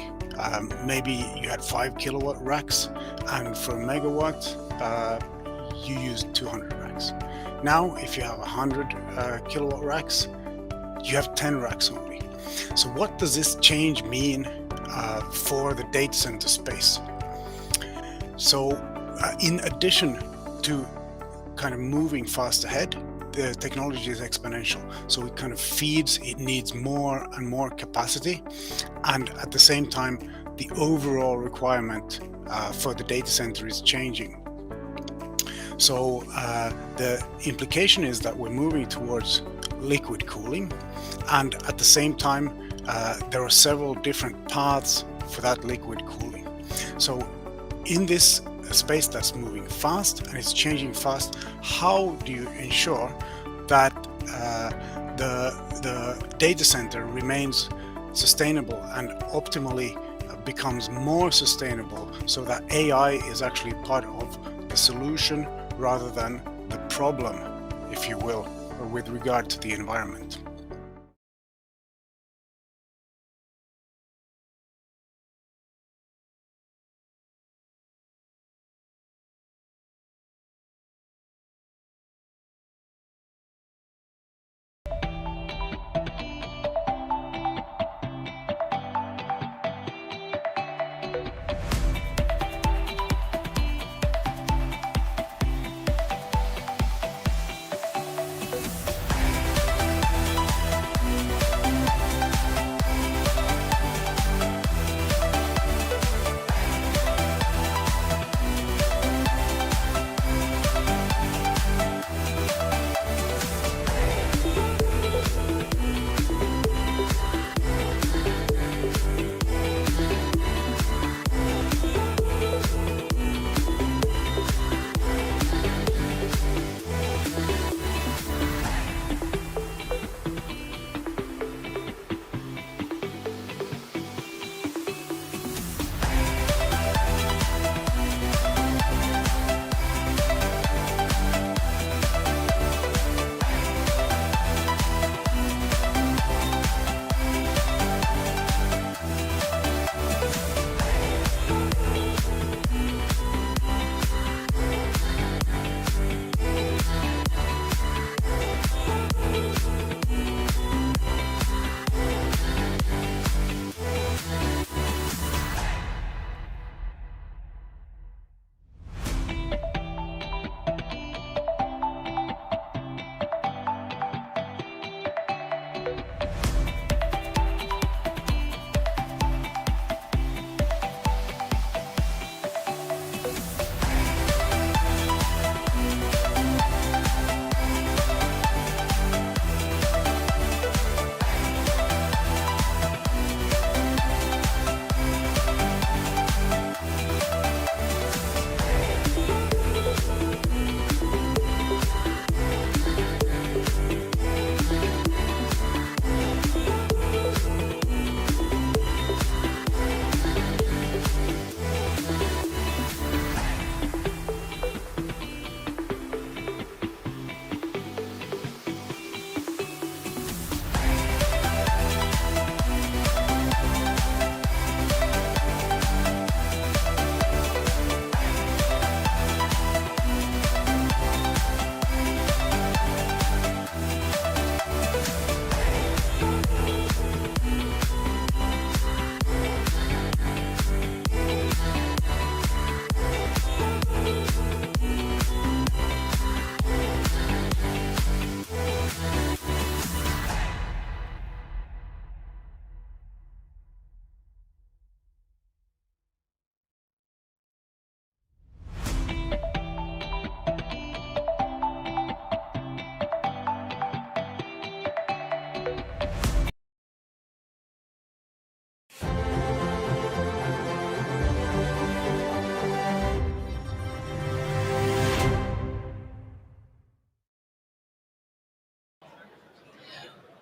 maybe you had 5 kilowatt racks, and for a megawatt you used 200 racks. Now, if you have 100 kilowatt racks, you have 10 racks only. So what does this change mean for the data center space? So in addition to kind of moving fast ahead, the technology is exponential. So it kind of feeds, it needs more and more capacity. And at the same time, the overall requirement for the data center is changing. So the implication is that we're moving towards liquid cooling. And at the same time, there are several different paths for that liquid cooling. So in this space that's moving fast and it's changing fast, how do you ensure that the data center remains sustainable and optimally becomes more sustainable, so that AI is actually part of the solution rather than the problem, if you will, with regard to the environment?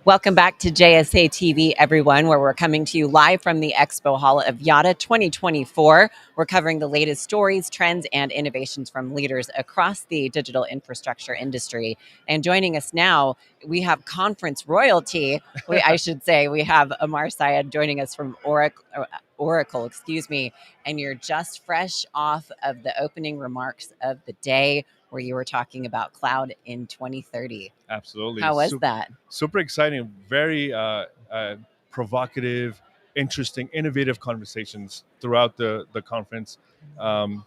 Welcome back to JSA TV, everyone, where we're coming to you live from the Expo Hall of Yotta 2024. We're covering the latest stories, trends, and innovations from leaders across the digital infrastructure industry. And joining us now, we have conference royalty. I should say we have Amar Syed joining us from Oracle, and you're just fresh off of the opening remarks of the day where you were talking about cloud in 2030. Absolutely. How was that? Super exciting, very provocative, interesting, innovative conversations throughout the conference.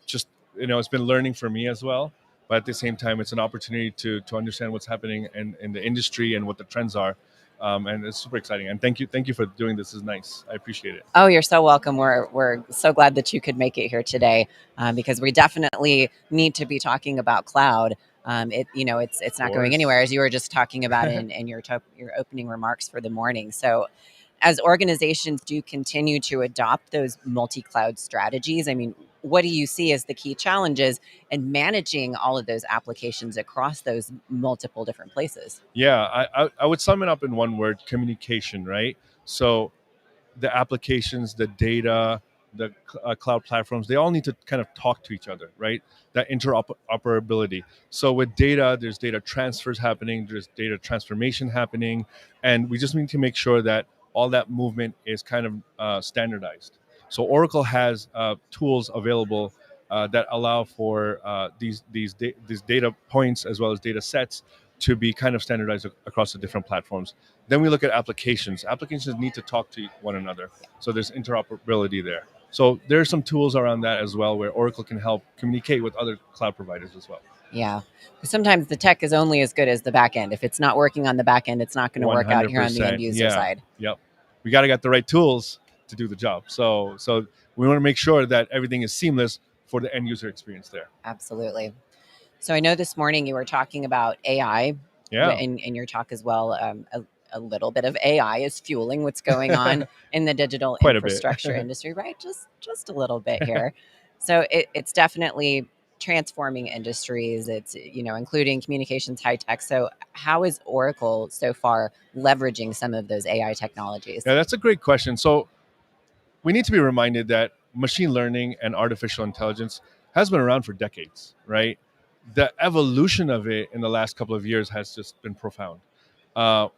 Just, it's been learning for me as well, but at the same time, it's an opportunity to understand what's happening in the industry and what the trends are. And it's super exciting. And thank you for doing this. It's nice. I appreciate it. Oh, you're so welcome. We're so glad that you could make it here today, because we definitely need to be talking about cloud. It's not going anywhere, as you were just talking about in your opening remarks for the morning. So, as organizations do continue to adopt those multi-cloud strategies, I mean, what do you see as the key challenges in managing all of those applications across those multiple different places? Yeah, I would sum it up in one word: communication, right? So the applications, the data, the cloud platforms, they all need to kind of talk to each other, right? That interoperability. So with data, there's data transfers happening, there's data transformation happening, and we just need to make sure that all that movement is kind of standardized. So Oracle has tools available that allow for these data points as well as data sets to be kind of standardized across the different platforms. Then we look at applications. Applications need to talk to one another. So there's interoperability there. So there are some tools around that as well where Oracle can help communicate with other cloud providers as well. Yeah. Sometimes the tech is only as good as the back end. If it's not working on the back end, it's not going to work out here on the end user side. Yep. We got to get the right tools to do the job. So we want to make sure that everything is seamless for the end user experience there. Absolutely. So I know this morning you were talking about AI in your talk as well. A little bit of AI is fueling what's going on in the digital infrastructure industry, right? Just a little bit here. So it's definitely transforming industries. It's, including communications, high tech. So how is Oracle so far leveraging some of those AI technologies? Yeah, that's a great question. So we need to be reminded that machine learning and artificial intelligence has been around for decades, right? The evolution of it in the last couple of years has just been profound.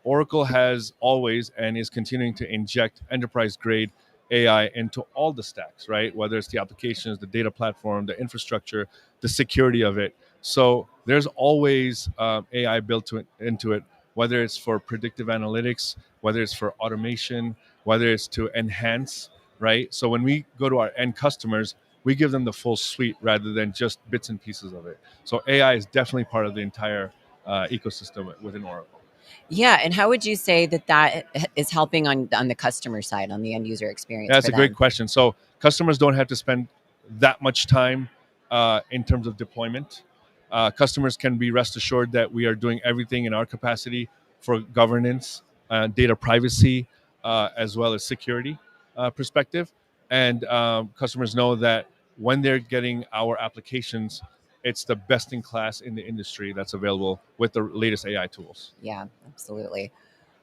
Oracle has always and is continuing to inject enterprise grade AI into all the stacks, right? Whether it's the applications, the data platform, the infrastructure, the security of it. So there's always AI built into it, whether it's for predictive analytics, whether it's for automation, whether it's to enhance, right? So when we go to our end customers, we give them the full suite rather than just bits and pieces of it. So AI is definitely part of the entire ecosystem within Oracle. Yeah, and how would you say that is helping on the customer side, on the end user experience? That's a great question. So customers don't have to spend that much time in terms of deployment. Customers can be rest assured that we are doing everything in our capacity for governance, data privacy, as well as security perspective. And customers know that when they're getting our applications, it's the best in class in the industry that's available with the latest AI tools. Yeah, absolutely.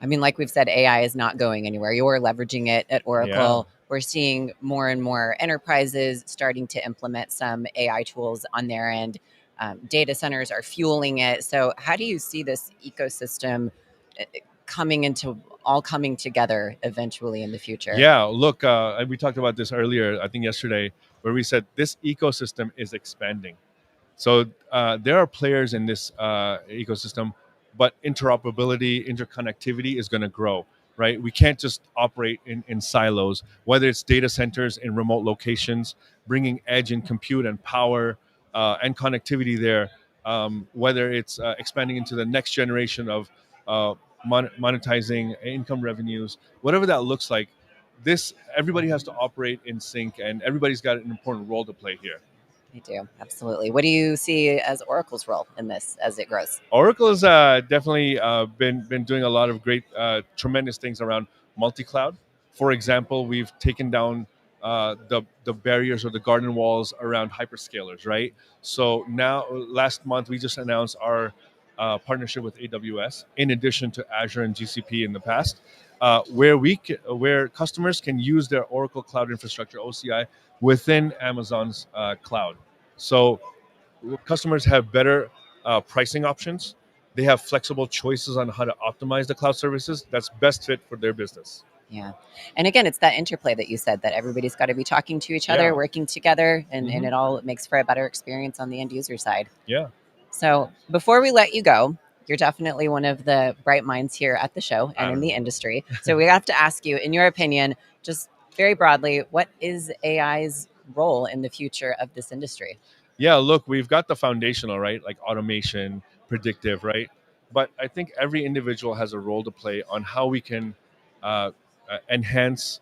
I mean, like we've said, AI is not going anywhere. You're leveraging it at Oracle. Yeah. We're seeing more and more enterprises starting to implement some AI tools on their end. Data centers are fueling it. So how do you see this ecosystem coming together eventually in the future? Yeah, look, we talked about this earlier, I think yesterday, where we said this ecosystem is expanding. So there are players in this ecosystem, but interoperability, interconnectivity is going to grow, right? We can't just operate in silos, whether it's data centers in remote locations, bringing edge and compute and power and connectivity there, whether it's expanding into the next generation of monetizing income revenues, whatever that looks like. Everybody has to operate in sync, and everybody's got an important role to play here. I do. Absolutely. What do you see as Oracle's role in this as it grows? Oracle has definitely been doing a lot of great, tremendous things around multi-cloud. For example, we've taken down the barriers or the garden walls around hyperscalers, right? So now, last month, we just announced our partnership with AWS, in addition to Azure and GCP in the past, where customers can use their Oracle Cloud Infrastructure (OCI) within Amazon's cloud. So customers have better pricing options. They have flexible choices on how to optimize the cloud services that's best fit for their business. Yeah. And again, it's that interplay that you said, that everybody's got to be talking to each other, working together, and it all makes for a better experience on the end user side. Yeah. So before we let you go, you're definitely one of the bright minds here at the show and in the industry. So we have to ask you, in your opinion, just very broadly, what is AI's role in the future of this industry? Yeah, look, we've got the foundational, right? Like automation, predictive, right? But I think every individual has a role to play on how we can enhance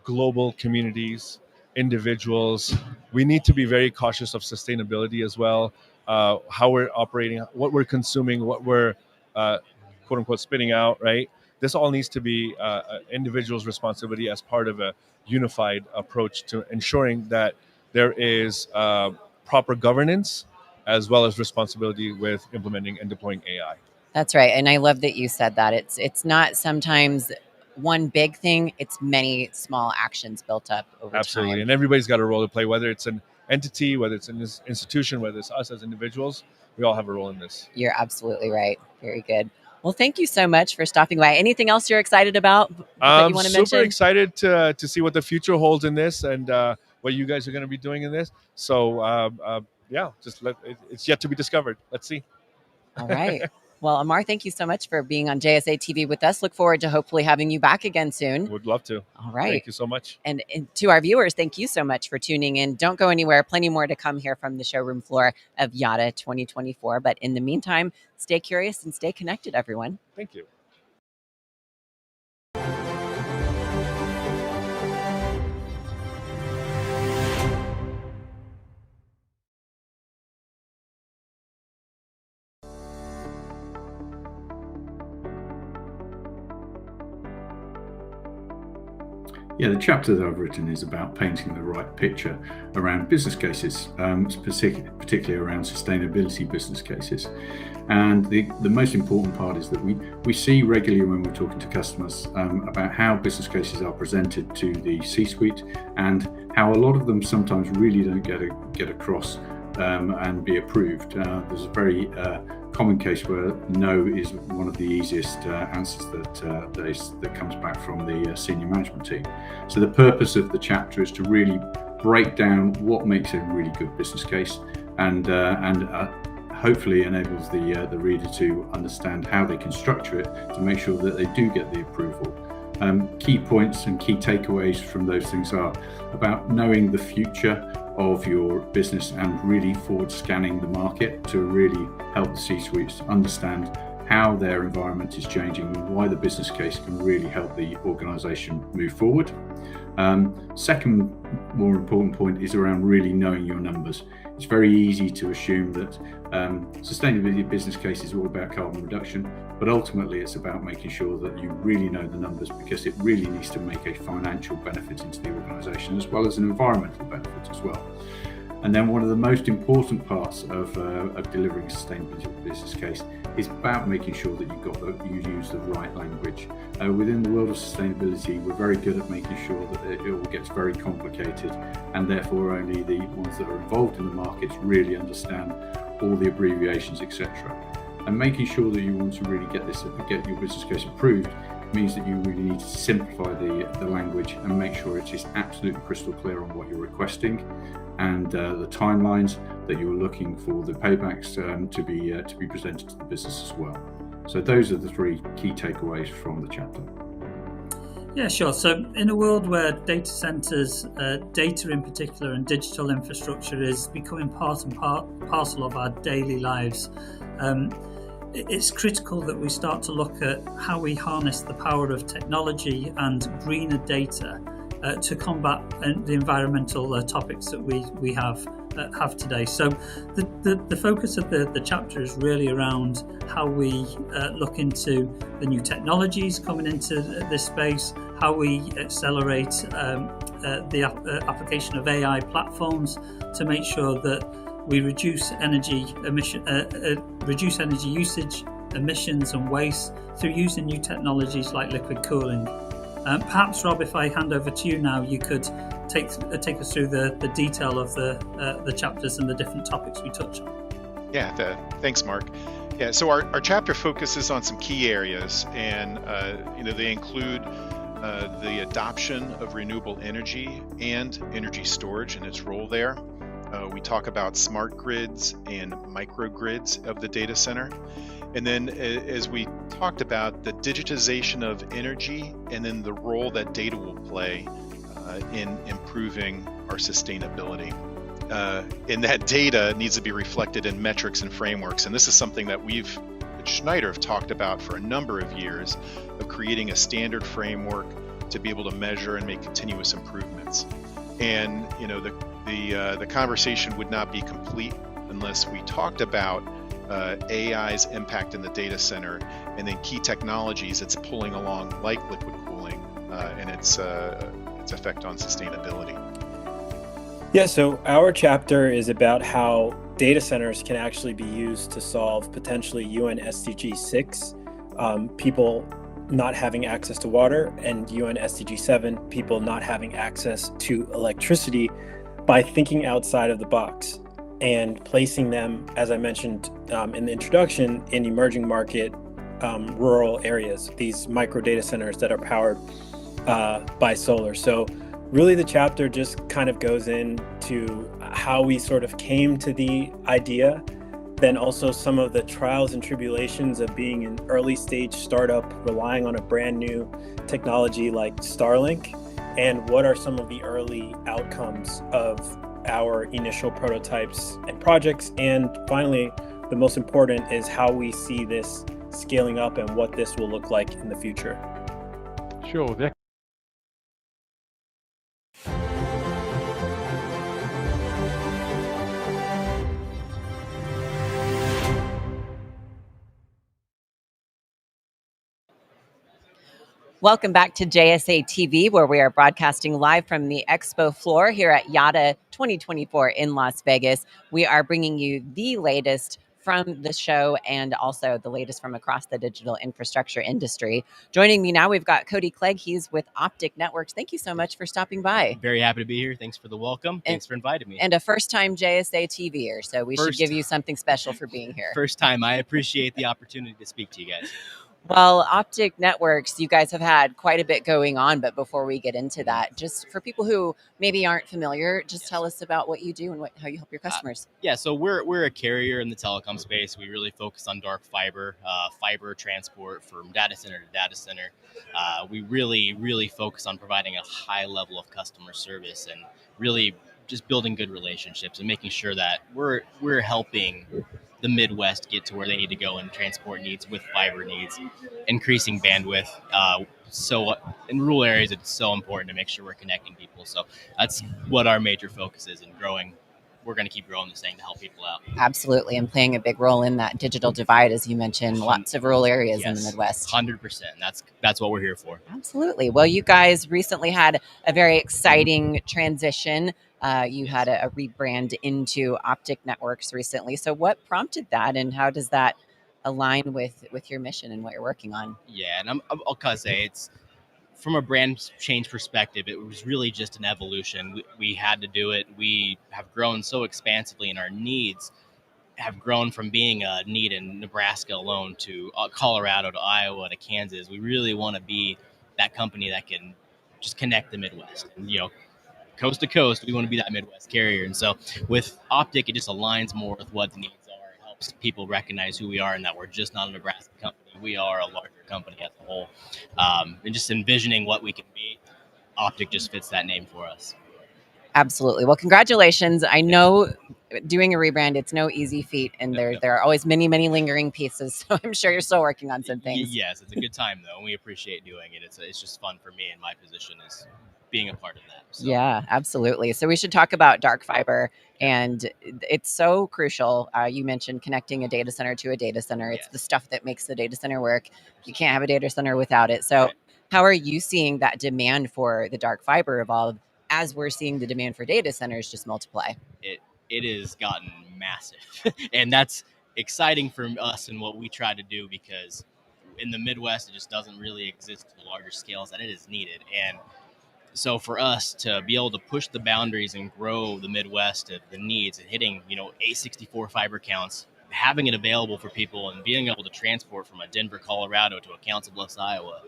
global communities, individuals. We need to be very cautious of sustainability as well, how we're operating, what we're consuming, what we're quote unquote spitting out, right? This all needs to be individual's responsibility as part of a unified approach to ensuring that there is proper governance as well as responsibility with implementing and deploying AI. That's right. And I love that you said that. It's not sometimes one big thing, it's many small actions built up over Absolutely. time. And everybody's got a role to play, whether it's an entity, whether it's an institution, whether it's us as individuals, we all have a role in this. You're absolutely right. Very good. Well, thank you so much for stopping by. Anything else you're excited about that you want to mention? Super excited to see what the future holds in this and what you guys are going to be doing in this. So yeah, it's yet to be discovered. Let's see. All right. Well, Amar, thank you so much for being on JSA TV with us. Look forward to hopefully having you back again soon. Would love to. All right. Thank you so much. And to our viewers, thank you so much for tuning in. Don't go anywhere. Plenty more to come here from the showroom floor of Yotta 2024. But in the meantime, stay curious and stay connected, everyone. Thank you. Yeah, the chapter that I've written is about painting the right picture around business cases, particularly around sustainability business cases. And the most important part is that we see regularly when we're talking to customers about how business cases are presented to the C-suite and how a lot of them sometimes really don't get across and be approved. There's a very common case where no is one of the easiest answers that comes back from the senior management team. So the purpose of the chapter is to really break down what makes a really good business case and hopefully enables the reader to understand how they can structure it to make sure that they do get the approval. Key points and key takeaways from those things are about knowing the future of your business and really forward scanning the market to really help the C-suites understand how their environment is changing and why the business case can really help the organization move forward. Second more important point is around really knowing your numbers. It's very easy to assume that sustainability business case is all about carbon reduction, but ultimately it's about making sure that you really know the numbers because it really needs to make a financial benefit into the organization as well as an environmental benefit as well. And then one of the most important parts of delivering a sustainability business case is about making sure that you use the right language. Within the world of sustainability, we're very good at making sure that it all gets very complicated, and therefore only the ones that are involved in the markets really understand all the abbreviations, etc. And making sure that you want to really get your business case approved means that you really need to simplify the language and make sure it is absolutely crystal clear on what you're requesting and the timelines that you're looking for the paybacks to be presented to the business as well. So those are the three key takeaways from the chapter. Yeah, sure. So in a world where data centers, data in particular, and digital infrastructure is becoming part and parcel of our daily lives, it's critical that we start to look at how we harness the power of technology and greener data to combat the environmental topics that we have today. So the focus of the chapter is really around how we look into the new technologies coming into this space, how we accelerate the application of AI platforms to make sure that we reduce energy usage, emissions, and waste through using new technologies like liquid cooling. Perhaps, Rob, if I hand over to you now, you could take us through the detail of the chapters and the different topics we touch on. Yeah, thanks, Mark. Yeah, so our chapter focuses on some key areas, and they include the adoption of renewable energy and energy storage and its role there. We talk about smart grids and microgrids of the data center. And then as we talked about the digitization of energy and then the role that data will play in improving our sustainability. And that data needs to be reflected in metrics and frameworks. And this is something that we've at Schneider have talked about for a number of years, of creating a standard framework to be able to measure and make continuous improvements. And the conversation would not be complete unless we talked about AI's impact in the data center, and then key technologies it's pulling along, like liquid cooling and its effect on sustainability. Yeah, so our chapter is about how data centers can actually be used to solve potentially UN SDG 6, people not having access to water, and UN SDG 7, people not having access to electricity, by thinking outside of the box and placing them, as I mentioned in the introduction, in emerging market rural areas, these micro data centers that are powered by solar. So really the chapter just kind of goes into how we sort of came to the idea, then also some of the trials and tribulations of being an early stage startup relying on a brand new technology like Starlink, and what are some of the early outcomes of our initial prototypes and projects. And finally, the most important is how we see this scaling up and what this will look like in the future. Sure. Welcome back to JSA TV, where we are broadcasting live from the expo floor here at Yotta 2024 in Las Vegas. We are bringing you the latest from the show and also the latest from across the digital infrastructure industry. Joining me now, we've got Cody Clegg. He's with Optic Networks. Thank you so much for stopping by. Very happy to be here. Thanks for the welcome. Thanks for inviting me. And a first-time JSA TVer, so we should give you something special for being here. First time. I appreciate the opportunity to speak to you guys. Well, Optic Networks, you guys have had quite a bit going on, but before we get into that, just for people who maybe aren't familiar, just tell us about what you do and how you help your customers. So we're a carrier in the telecom space. We really focus on dark fiber, fiber transport from data center to data center. We really focus on providing a high level of customer service and really just building good relationships and making sure that we're helping the Midwest get to where they need to go in transport needs with fiber needs, increasing bandwidth. So in rural areas, it's so important to make sure we're connecting people. So that's what our major focus is in growing. We're going to keep growing this thing to help people out. Absolutely, and playing a big role in that digital divide, as you mentioned, lots of rural areas in the Midwest. 100%. That's what we're here for. Absolutely. Well, you guys recently had a very exciting transition. You had a rebrand into Optic Networks recently. So what prompted that, and how does that align with your mission and what you're working on? Yeah, and I'll kind of say it's, from a brand change perspective, it was really just an evolution. We had to do it. We have grown so expansively, and our needs have grown from being a need in Nebraska alone to Colorado to Iowa to Kansas. We really want to be that company that can just connect the Midwest. And, coast to coast, we want to be that Midwest carrier. And so with Optic, it just aligns more with what the needs are. It helps people recognize who we are and that we're just not a Nebraska company. We are a larger company as a whole. And just envisioning what we can be, Optic just fits that name for us. Absolutely. Well, congratulations. I know doing a rebrand, it's no easy feat, and there are always many lingering pieces. So I'm sure you're still working on some things. Yes, it's a good time though, and we appreciate doing it. It's just fun for me, and my position is being a part of that. So. Yeah, absolutely. So we should talk about dark fiber, and it's so crucial. You mentioned connecting a data center to a data center. It's the stuff that makes the data center work. You can't have a data center without it. So how are you seeing that demand for the dark fiber evolve as we're seeing the demand for data centers just multiply? it has gotten massive. And that's exciting for us and what we try to do, because in the Midwest, it just doesn't really exist to larger scales that it is needed. And so for us to be able to push the boundaries and grow the Midwest to the needs and hitting, 864 fiber counts, having it available for people and being able to transport from a Denver, Colorado to a Council Bluffs, Iowa,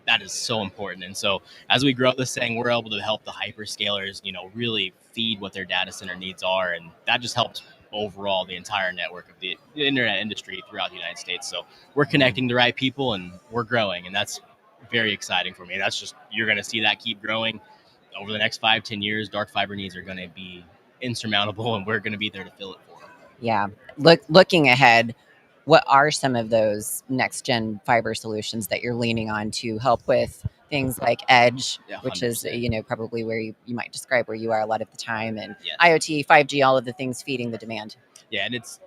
that is so important. And so as we grow this thing, we're able to help the hyperscalers, really feed what their data center needs are. And that just helps overall the entire network of the internet industry throughout the United States. So we're connecting the right people and we're growing. And that's very exciting for me. That's just, you're going to see that keep growing over the next 5-10 years. Dark fiber needs are going to be insurmountable, and we're going to be there to fill it for them. Yeah. Looking ahead, what are some of those next gen fiber solutions that you're leaning on to help with things like edge, which is, probably where you might describe where you are a lot of the time, and IoT, 5G, all of the things feeding the demand? Yeah. And it's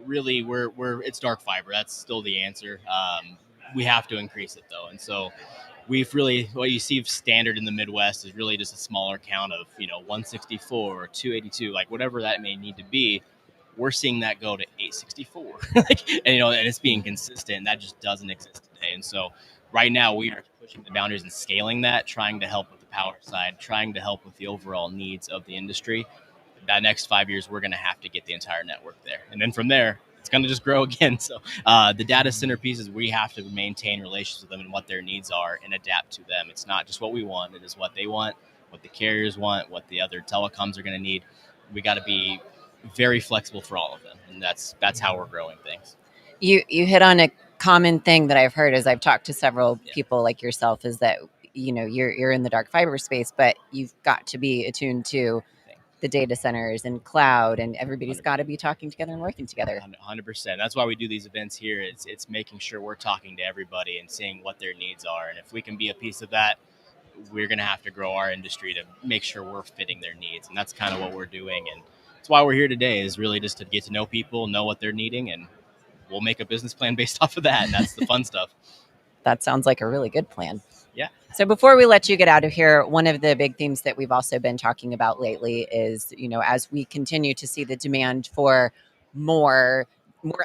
really, it's dark fiber. That's still the answer. We have to increase it though. And so we've really, what you see standard in the Midwest is really just a smaller count of, 164 or 282, like whatever that may need to be. We're seeing that go to 864 and, and it's being consistent. That just doesn't exist today. And so right now we are pushing the boundaries and scaling that, trying to help with the power side, trying to help with the overall needs of the industry. That next 5 years, we're going to have to get the entire network there. And then from there, it's going to just grow again. So the data center pieces, we have to maintain relations with them and what their needs are and adapt to them. It's not just what we want. It is what they want, what the carriers want, what the other telecoms are going to need. We got to be very flexible for all of them. And that's how we're growing things. You hit on a common thing that I've heard as I've talked to several people like yourself, is that, you're in the dark fiber space, but you've got to be attuned to the data centers and cloud, and everybody's got to be talking together and working together. 100%. That's why we do these events here. It's making sure we're talking to everybody and seeing what their needs are. And if we can be a piece of that, we're going to have to grow our industry to make sure we're fitting their needs. And that's kind of what we're doing. And that's why we're here today, is really just to get to know people, know what they're needing, and we'll make a business plan based off of that. And that's the fun stuff. That sounds like a really good plan. Yeah. So before we let you get out of here, one of the big themes that we've also been talking about lately is, as we continue to see the demand for more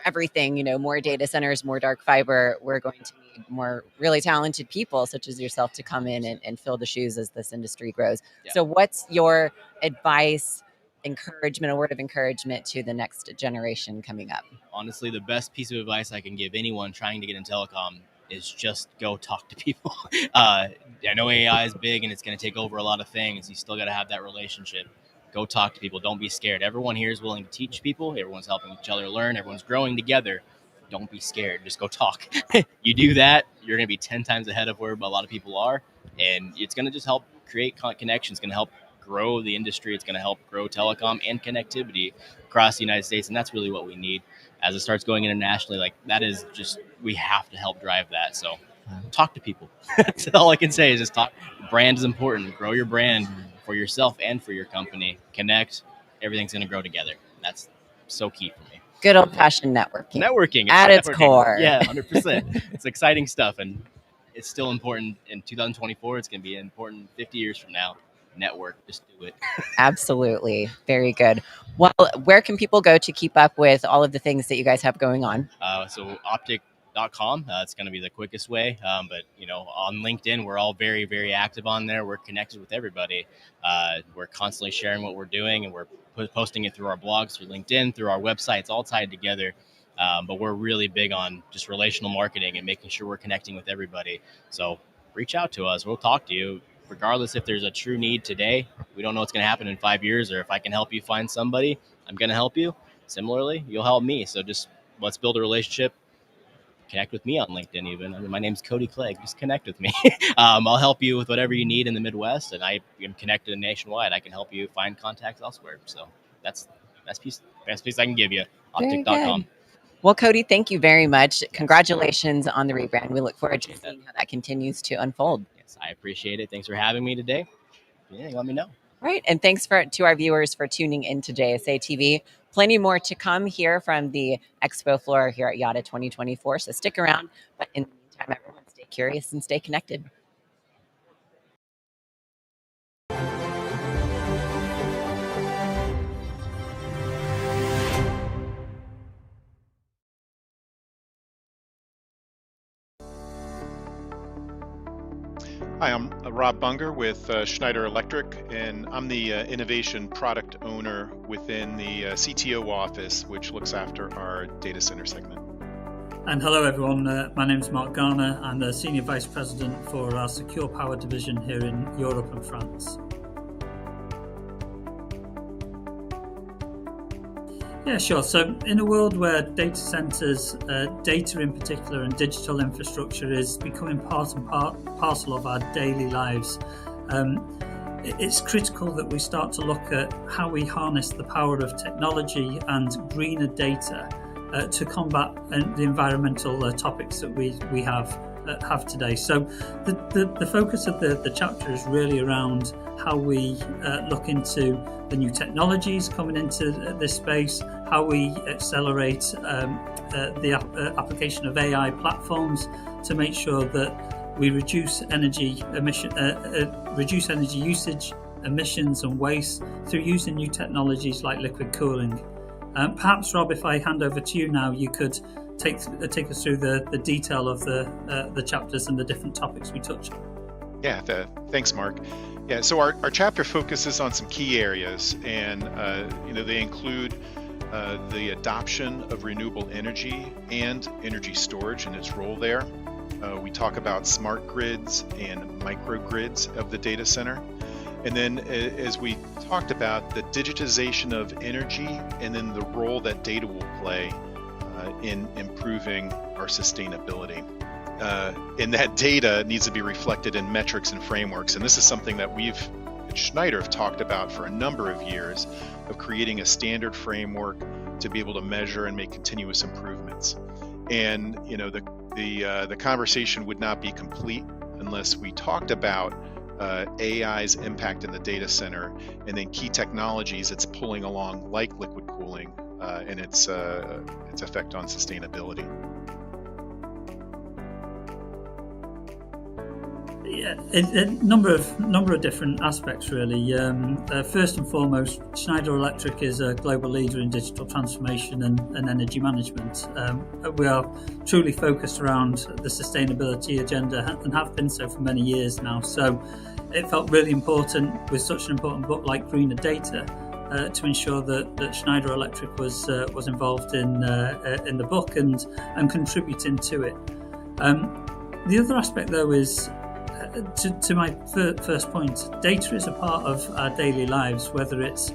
everything, more data centers, more dark fiber, we're going to need more really talented people such as yourself to come in and fill the shoes as this industry grows. Yeah. So what's your advice, encouragement, a word of encouragement to the next generation coming up? Honestly, the best piece of advice I can give anyone trying to get in telecom is just go talk to people. I know AI is big and it's going to take over a lot of things. You still got to have that relationship. Go talk to people. Don't be scared. Everyone here is willing to teach people. Everyone's helping each other learn. Everyone's growing together. Don't be scared. Just go talk. You do that, you're going to be 10 times ahead of where a lot of people are. And it's going to just help create connections. It's going to help grow the industry. It's going to help grow telecom and connectivity across the United States. And that's really what we need. As it starts going internationally, like that is just, we have to help drive that. So talk to people. That's all I can say is just talk. Brand is important. Grow your brand for yourself and for your company. Connect. Everything's going to grow together. That's so key for me. Good old fashioned networking. Networking. At its core. Yeah, 100%. It's exciting stuff. And it's still important in 2024. It's going to be important 50 years from now. Network, just do it. Absolutely. Very good. Well, where can people go to keep up with all of the things that you guys have going on? So optic.com, it's going to be the quickest way. But, on LinkedIn, we're all very, very active on there. We're connected with everybody. We're constantly sharing what we're doing, and we're posting it through our blogs, through LinkedIn, through our website. It's all tied together. But we're really big on just relational marketing and making sure we're connecting with everybody. So reach out to us. We'll talk to you. Regardless if there's a true need today, we don't know what's going to happen in 5 years, or if I can help you find somebody, I'm going to help you. Similarly, you'll help me. So just let's build a relationship. Connect with me on LinkedIn even. My name's Cody Clegg. Just connect with me. I'll help you with whatever you need in the Midwest, and I am connected nationwide. I can help you find contacts elsewhere. So that's the best piece I can give you. Optic.com. Well, Cody, thank you very much. Congratulations on the rebrand. We look forward to seeing how that continues to unfold. Yes, I appreciate it. Thanks for having me today. Yeah, let me know. Right. And thanks to our viewers for tuning in to JSA TV. Plenty more to come here from the expo floor here at Yotta 2024. So stick around. But in the meantime, everyone, stay curious and stay connected. Hi, I'm Rob Bunger with Schneider Electric, and I'm the innovation product owner within the CTO office, which looks after our data center segment. And hello everyone, my name is Mark Garner. I'm the Senior Vice President for our Secure Power division here in Europe and France. Yeah, sure. So in a world where data centers, data in particular, and digital infrastructure is becoming part and parcel of our daily lives, it's critical that we start to look at how we harness the power of technology and greener data to combat the environmental topics that we have today. So the focus of the chapter is really around how we look into the new technologies coming into this space, how we accelerate the application of AI platforms to make sure that we reduce energy usage, emissions and waste through using new technologies like liquid cooling. Perhaps, Rob, if I hand over to you now, you could take us through the detail of the chapters and the different topics we touched on. Yeah, thanks, Mark. Yeah, so our chapter focuses on some key areas, and they include the adoption of renewable energy and energy storage and its role there. We talk about smart grids and microgrids of the data center. And then as we talked about, the digitization of energy and then the role that data will play in improving our sustainability. And that data needs to be reflected in metrics and frameworks. And this is something that we've at Schneider have talked about for a number of years, of creating a standard framework to be able to measure and make continuous improvements. And the conversation would not be complete unless we talked about AI's impact in the data center, and then key technologies it's pulling along, like liquid cooling, and its effect on sustainability. Yeah, a number of different aspects really. First and foremost, Schneider Electric is a global leader in digital transformation and energy management. We are truly focused around the sustainability agenda and have been so for many years now. So it felt really important with such an important book like Greener Data to ensure that Schneider Electric was involved in the book and contributing to it. The other aspect though is, to my first point, data is a part of our daily lives, whether it's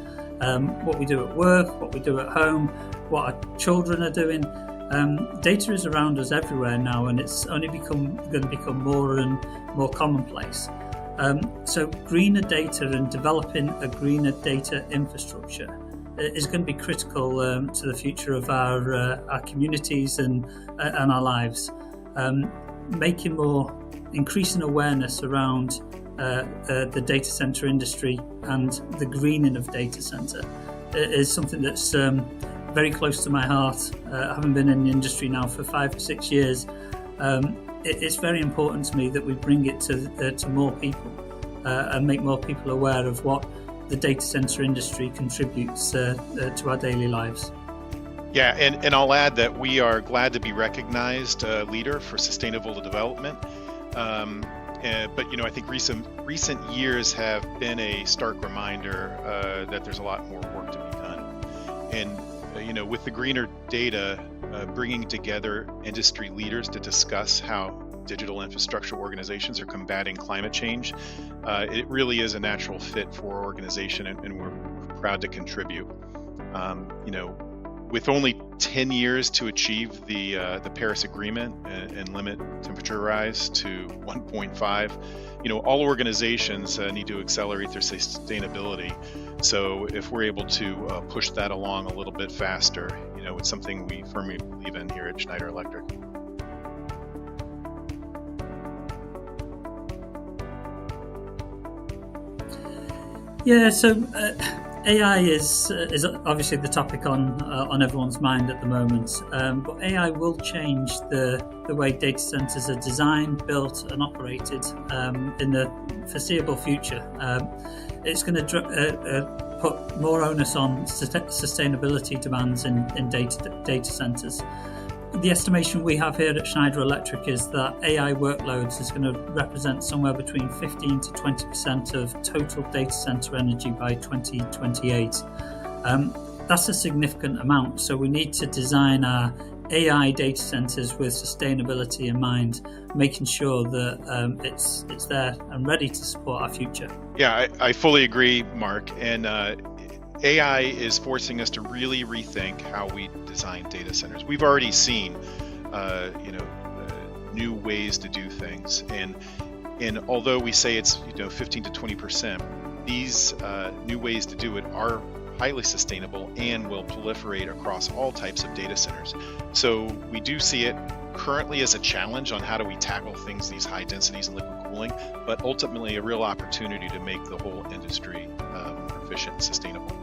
what we do at work, what we do at home, what our children are doing. Data is around us everywhere now, and it's only going to become more and more commonplace. So greener data and developing a greener data infrastructure is going to be critical to the future of our communities and our lives. Increasing awareness around the data center industry and the greening of data center is something that's very close to my heart. Having been in the industry now for 5 or 6 years, it's very important to me that we bring it to more people and make more people aware of what the data center industry contributes to our daily lives. Yeah, and I'll add that we are glad to be recognized leader for sustainable development. But I think recent years have been a stark reminder that there's a lot more work to be done. And with the greener data, bringing together industry leaders to discuss how digital infrastructure organizations are combating climate change, it really is a natural fit for our organization, and we're proud to contribute. With only 10 years to achieve the Paris Agreement and limit temperature rise to 1.5, all organizations need to accelerate their sustainability. So if we're able to push that along a little bit faster, it's something we firmly believe in here at Schneider Electric. Yeah, so AI is obviously the topic on everyone's mind at the moment, but AI will change the way data centers are designed, built and operated in the foreseeable future. It's going to put more onus on sustainability demands in data centers. The estimation we have here at Schneider Electric is that AI workloads is going to represent somewhere between 15 to 20% of total data center energy by 2028. That's a significant amount, so we need to design our AI data centers with sustainability in mind, making sure that it's there and ready to support our future. Yeah, I fully agree, Mark. And AI is forcing us to really rethink how we design data centers. We've already seen, new ways to do things, and although we say it's 15 to 20%, these new ways to do it are highly sustainable and will proliferate across all types of data centers. So we do see it currently as a challenge on how do we tackle things, these high densities and liquid cooling, but ultimately a real opportunity to make the whole industry efficient and sustainable.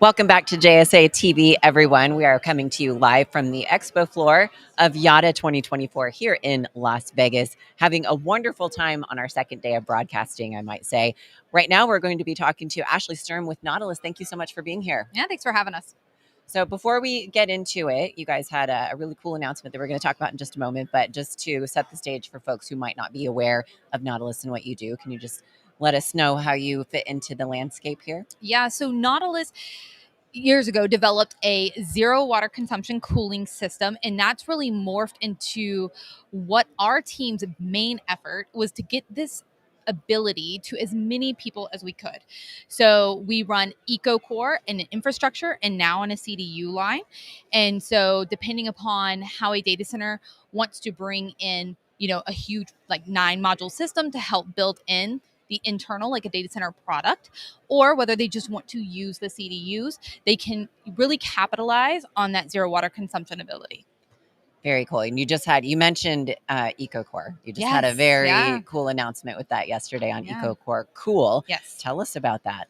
Welcome back to JSA TV, everyone. We are coming to you live from the expo floor of Yotta 2024 here in Las Vegas, having a wonderful time on our second day of broadcasting, I might say. Right now, we're going to be talking to Ashley Sturm with Nautilus. Thank you so much for being here. Yeah, thanks for having us. So before we get into it, you guys had a really cool announcement that we're going to talk about in just a moment, but just to set the stage for folks who might not be aware of Nautilus and what you do, can you just let us know how you fit into the landscape here? Yeah, so Nautilus years ago developed a zero water consumption cooling system, and that's really morphed into what our team's main effort was to get this ability to as many people as we could. So we run EcoCore in an infrastructure and now on a CDU line. And so depending upon how a data center wants to bring in, a huge 9 module system to help build in the internal, like a data center product, or whether they just want to use the CDUs, they can really capitalize on that zero water consumption ability. Very cool. And you mentioned EcoCore. You just had a very cool announcement with that yesterday on EcoCore Cool. Yes. Tell us about that.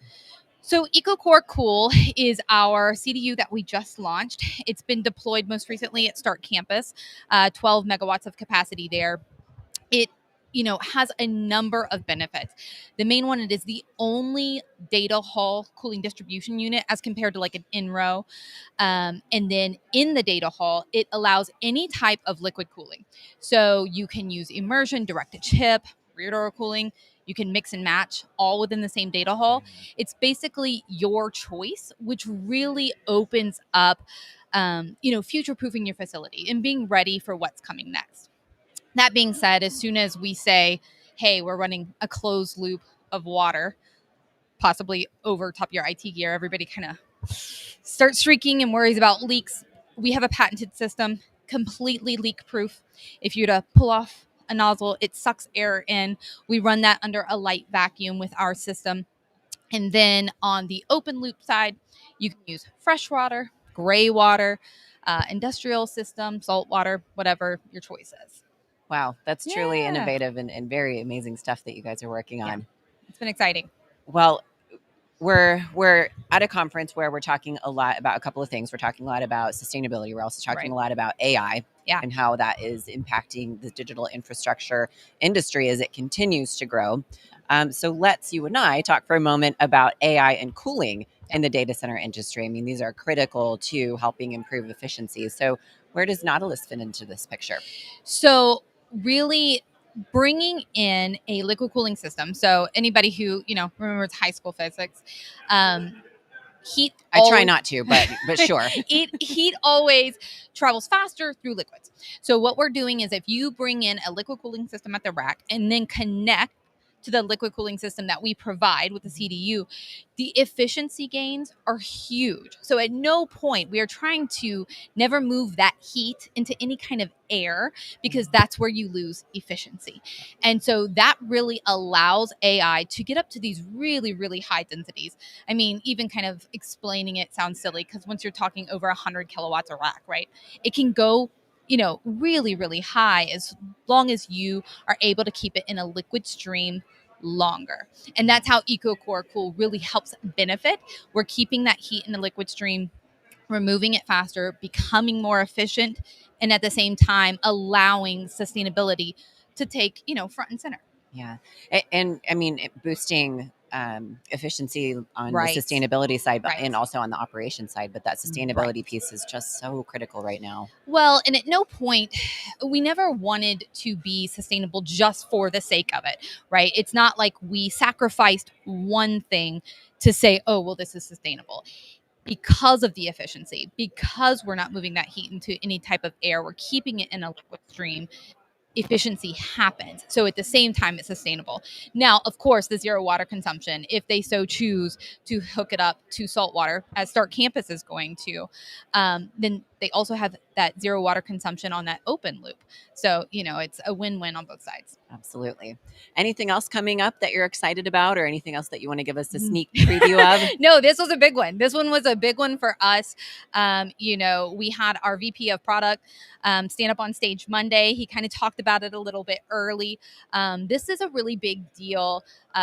So EcoCore Cool is our CDU that we just launched. It's been deployed most recently at Start Campus, 12 megawatts of capacity there. It has a number of benefits. The main one, it is the only data hall cooling distribution unit as compared to like an in-row. And then in the data hall, it allows any type of liquid cooling. So you can use immersion, direct to chip, rear door cooling. You can mix and match all within the same data hall. It's basically your choice, which really opens up, future-proofing your facility and being ready for what's coming next. That being said, as soon as we say, hey, we're running a closed loop of water, possibly over top your IT gear. Everybody kind of starts streaking and worries about leaks. We have a patented system, completely leak proof. If you were to pull off a nozzle, it sucks air in. We run that under a light vacuum with our system. And then on the open loop side, you can use fresh water, gray water, industrial system, salt water, whatever your choice is. Wow, that's truly Yeah. innovative and very amazing stuff that you guys are working on. It's been exciting. Well, we're at a conference where we're talking a lot about a couple of things. We're talking a lot about sustainability. We're also talking a lot about AI and how that is impacting the digital infrastructure industry as it continues to grow. So let's, you and I, talk for a moment about AI and cooling in the data center industry. I mean, these are critical to helping improve efficiency. So where does Nautilus fit into this picture? So really bringing in a liquid cooling system. So anybody who, remembers high school physics, heat. I try not to, but sure. Heat always travels faster through liquids. So what we're doing is if you bring in a liquid cooling system at the rack and then connect to the liquid cooling system that we provide with the CDU, the efficiency gains are huge. So at no point we are trying to never move that heat into any kind of air, because that's where you lose efficiency. And so that really allows AI to get up to these really, really high densities. I mean, even kind of explaining it sounds silly, because once you're talking over 100 kilowatts a rack, right, it can go really, really high as long as you are able to keep it in a liquid stream longer. And that's how EcoCore Cool really helps benefit. We're keeping that heat in the liquid stream, removing it faster, becoming more efficient, and at the same time allowing sustainability to take, front and center. Yeah. And I mean, boosting efficiency on Right. the sustainability side, but Right. and also on the operation side. But that sustainability piece is just so critical right now. Well, and at no point, we never wanted to be sustainable just for the sake of it, right? It's not like we sacrificed one thing to say, oh, well, this is sustainable. Because of the efficiency, because we're not moving that heat into any type of air, we're keeping it in a liquid stream, efficiency happens. So at the same time, it's sustainable. Now, of course, the zero water consumption, if they so choose to hook it up to salt water, as Start Campus is going to, then they also have that zero water consumption on that open loop. So, it's a win-win on both sides. Absolutely. Anything else coming up that you're excited about, or anything else that you want to give us a sneak preview of? No, this was a big one. This one was a big one for us. We had our VP of product stand up on stage Monday. He kind of talked about it a little bit early. This is a really big deal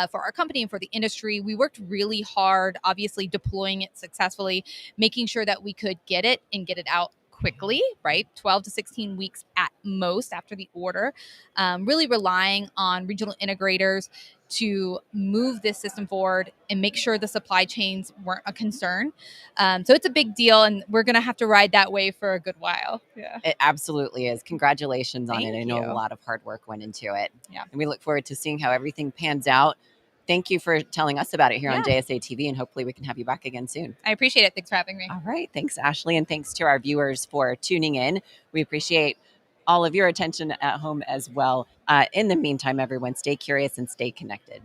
for our company and for the industry. We worked really hard, obviously deploying it successfully, making sure that we could get it and get it out quickly, right? 12 to 16 weeks at most after the order. Really relying on regional integrators to move this system forward and make sure the supply chains weren't a concern. So it's a big deal, and we're going to have to ride that wave for a good while. Yeah, It absolutely is. Congratulations on it. I know you. a lot of hard work went into it. Yeah. And we look forward to seeing how everything pans out. Thank you for telling us about it here on Yeah. JSA TV, and hopefully we can have you back again soon. I appreciate it. Thanks for having me. All right. Thanks, Ashley. And thanks to our viewers for tuning in. We appreciate all of your attention at home as well. In the meantime, everyone, stay curious and stay connected.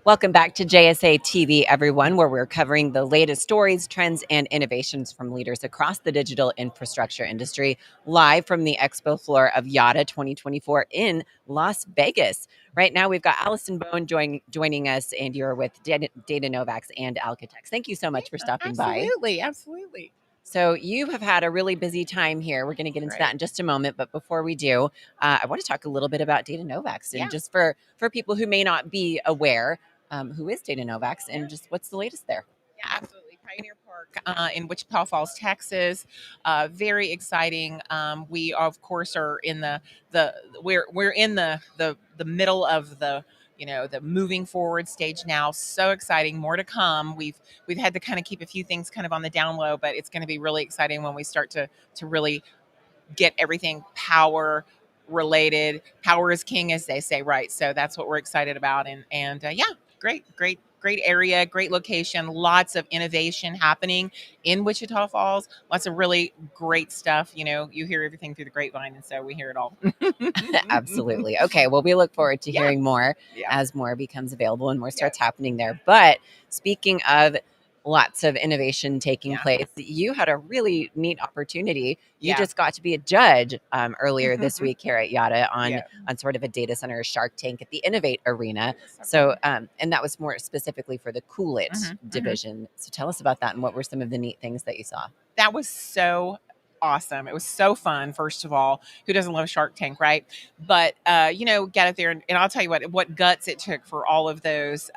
Welcome back to JSA TV, everyone, where we're covering the latest stories, trends, and innovations from leaders across the digital infrastructure industry, live from the expo floor of Yotta 2024 in Las Vegas. Right now, we've got Allison Bone joining us, and you're with Data Novax and Alcatex. Thank you so much for stopping by. Absolutely. So you have had a really busy time here. We're going to get into that in just a moment. But before we do, I want to talk a little bit about Data Novax. And just for people who may not be aware, who is Data Novax and just what's the latest there? Yeah, absolutely. Pioneer Park in Wichita Falls, Texas. Very exciting. We of course are in we're in the middle of the the moving forward stage now. So exciting. More to come. We've had to kind of keep a few things kind of on the down low, but it's going to be really exciting when we start to really get everything power related. Power is king, as they say, right? So that's what we're excited about. And yeah, great area, great location, lots of innovation happening in Wichita Falls. Lots of really great stuff. You hear everything through the grapevine, and so we hear it all. Absolutely. Okay. Well, we look forward to hearing more as more becomes available and more starts happening there. But speaking of lots of innovation taking place, you had a really neat opportunity. You just got to be a judge earlier this week here at Yotta on sort of a data center Shark Tank at the Innovate Arena. So, and that was more specifically for the Cool It division. So tell us about that and what were some of the neat things that you saw? That was so awesome. It was so fun. First of all, who doesn't love Shark Tank, right? But get out there and I'll tell you what guts it took for all of those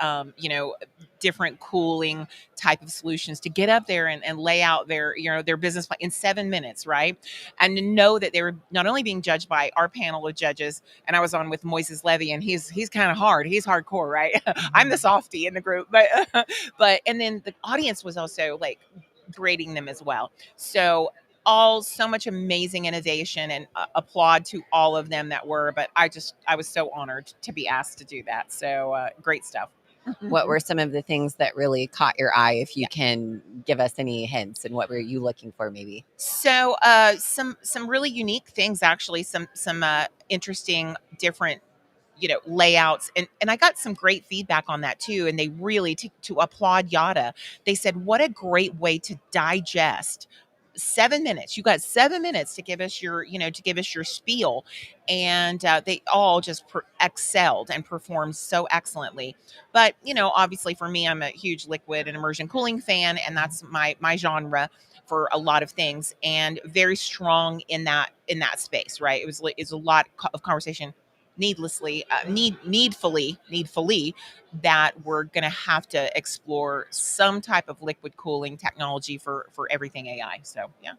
different cooling type of solutions to get up there and lay out their business plan in 7 minutes, right? And to know that they were not only being judged by our panel of judges, and I was on with Moises Levy, and he's kind of hard, he's hardcore, right? I'm the softie in the group, but and then the audience was also like grading them as well. So so much amazing innovation, and applaud to all of them that were, but I was so honored to be asked to do that. So great stuff. What were some of the things that really caught your eye, if you can give us any hints, and what were you looking for maybe? So some really unique things, actually, some interesting different layouts, and I got some great feedback on that too, and they really to applaud Yotta. They said, what a great way to digest 7 minutes. You got 7 minutes to give us your spiel, and they all just excelled and performed so excellently. But obviously for me, I'm a huge liquid and immersion cooling fan, and that's my genre for a lot of things, and very strong in that space, right? It's a lot of conversation needfully that we're going to have to explore some type of liquid cooling technology for everything AI. So yeah.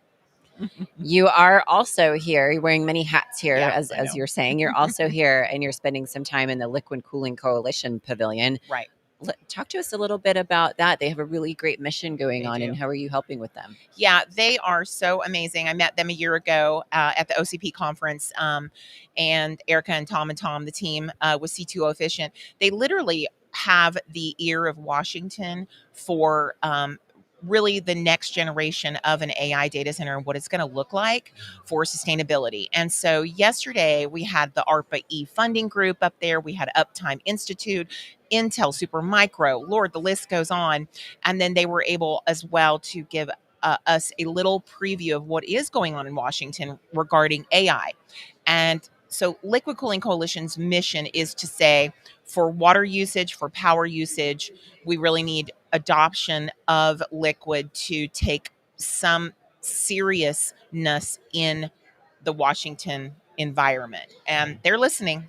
You are also here. You're wearing many hats here, as you're saying. You're also here, and you're spending some time in the Liquid Cooling Coalition Pavilion. Right. Talk to us a little bit about that. They have a really great mission going on, and how are you helping with them? Yeah, they are so amazing. I met them a year ago at the OCP conference, and Erica and Tom, the team with C2O Efficient, they literally have the ear of Washington for really the next generation of an AI data center and what it's going to look like for sustainability. And so yesterday we had the ARPA-E funding group up there. We had Uptime Institute, Intel, Supermicro, Lord, the list goes on. And then they were able as well to give us a little preview of what is going on in Washington regarding AI. And so Liquid Cooling Coalition's mission is to say, for water usage, for power usage, we really need adoption of liquid to take some seriousness in the Washington environment. And they're listening.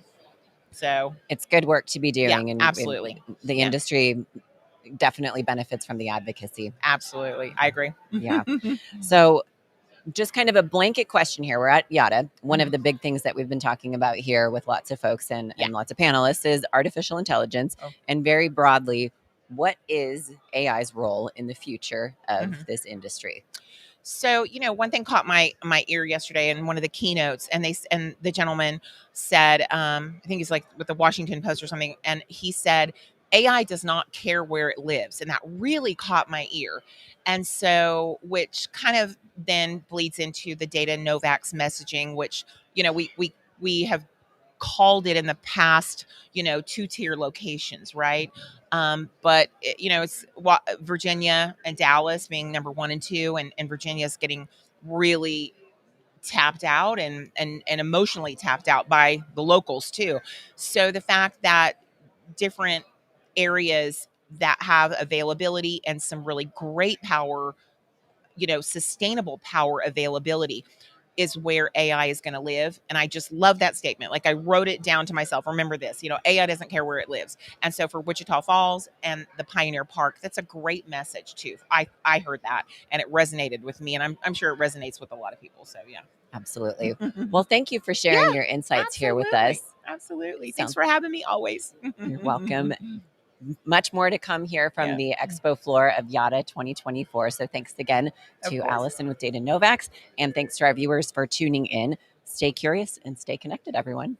So it's good work to be doing. Yeah, and absolutely. The industry definitely benefits from the advocacy. Absolutely. I agree. Yeah. So just kind of a blanket question here. We're at Yotta. One of the big things that we've been talking about here with lots of folks and lots of panelists is artificial intelligence. And very broadly, what is AI's role in the future of this industry? So, one thing caught my ear yesterday in one of the keynotes, and the gentleman said, I think he's like with the Washington Post or something, and he said, AI does not care where it lives. And that really caught my ear. And so, which kind of then bleeds into the Data Novax messaging, which, we have called it in the past, 2-tier locations, right? But it's Virginia and Dallas being number 1 and 2, and Virginia's getting really tapped out and emotionally tapped out by the locals too. So the fact that different areas that have availability and some really great power, sustainable power availability is where AI is going to live. And I just love that statement. Like, I wrote it down to myself. Remember this, AI doesn't care where it lives. And so for Wichita Falls and the Pioneer Park, that's a great message too. I heard that and it resonated with me, and I'm sure it resonates with a lot of people. So yeah. Absolutely. Well, thank you for sharing your insights here with us. Absolutely. Thanks for having me always. You're welcome. Much more to come here from the expo floor of Yotta 2024. So thanks again to Allison with Data Novax, and thanks to our viewers for tuning in. Stay curious and stay connected, everyone.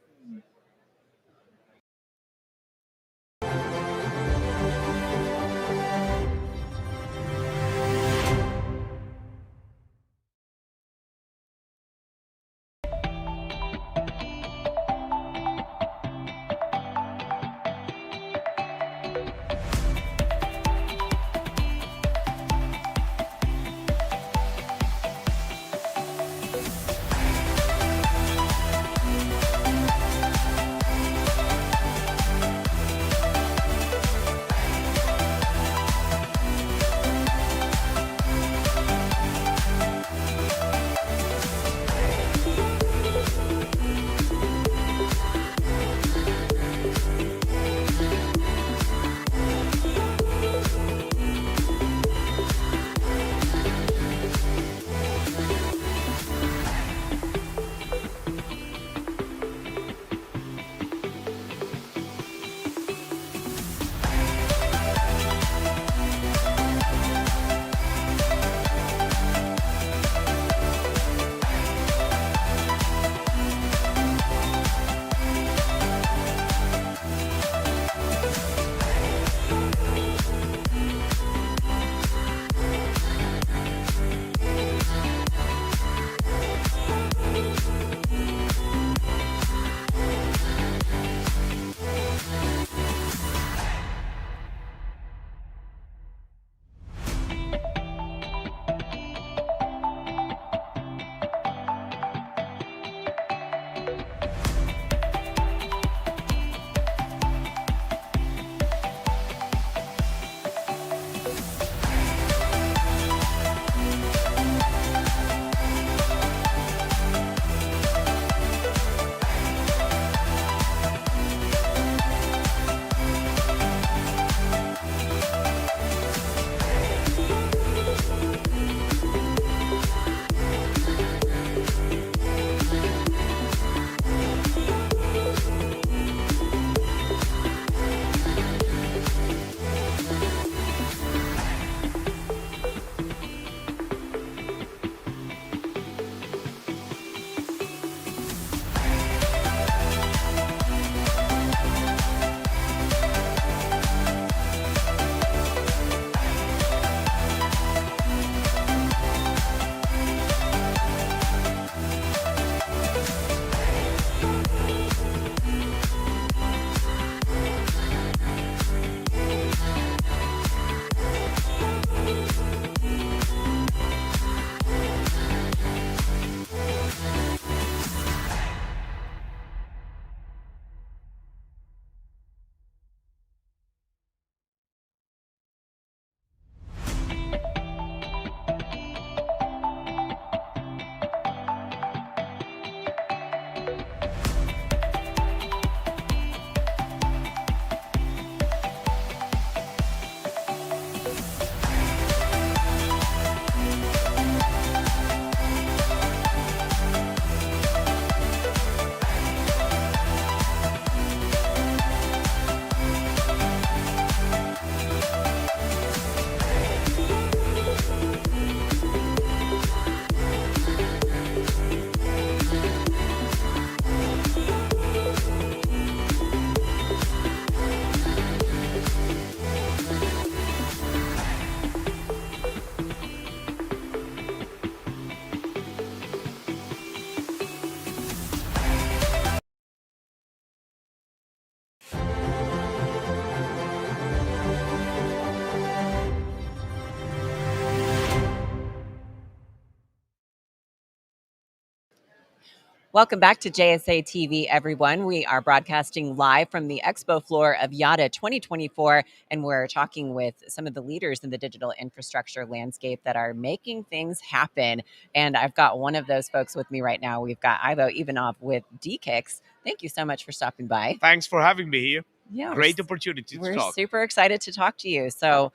Welcome back to JSA TV, everyone. We are broadcasting live from the expo floor of Yotta 2024, and we're talking with some of the leaders in the digital infrastructure landscape that are making things happen. And I've got one of those folks with me right now. We've got Ivo Ivanov with DKIX. Thank you so much for stopping by. Thanks for having me here. Yeah, Great opportunity to we're talk. super excited to talk to you. So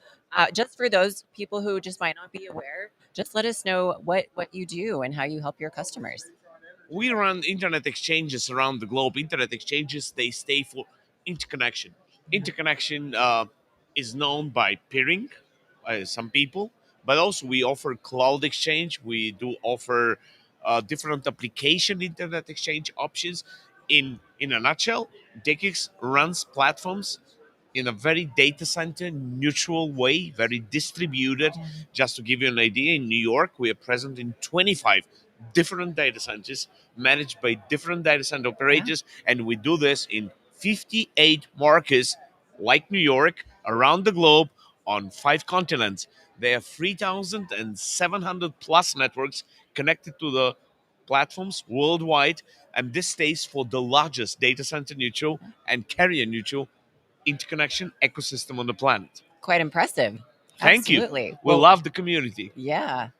just for those people who just might not be aware, just let us know what you do and how you help your customers. We run internet exchanges around the globe. Internet exchanges, they stay for interconnection. Interconnection is known by peering, some people, but also we offer cloud exchange. We do offer different application internet exchange options. In a nutshell, DKIX runs platforms in a very data center neutral way, very distributed. Just to give you an idea, in New York, we are present in 25 different data centers managed by different data center operators, and we do this in 58 markets like New York around the globe on 5 continents. There are 3,700 plus networks connected to the platforms worldwide, and this stays for the largest data center neutral and carrier neutral interconnection ecosystem on the planet. Quite impressive. Thank Absolutely. you. We love the community. Yeah,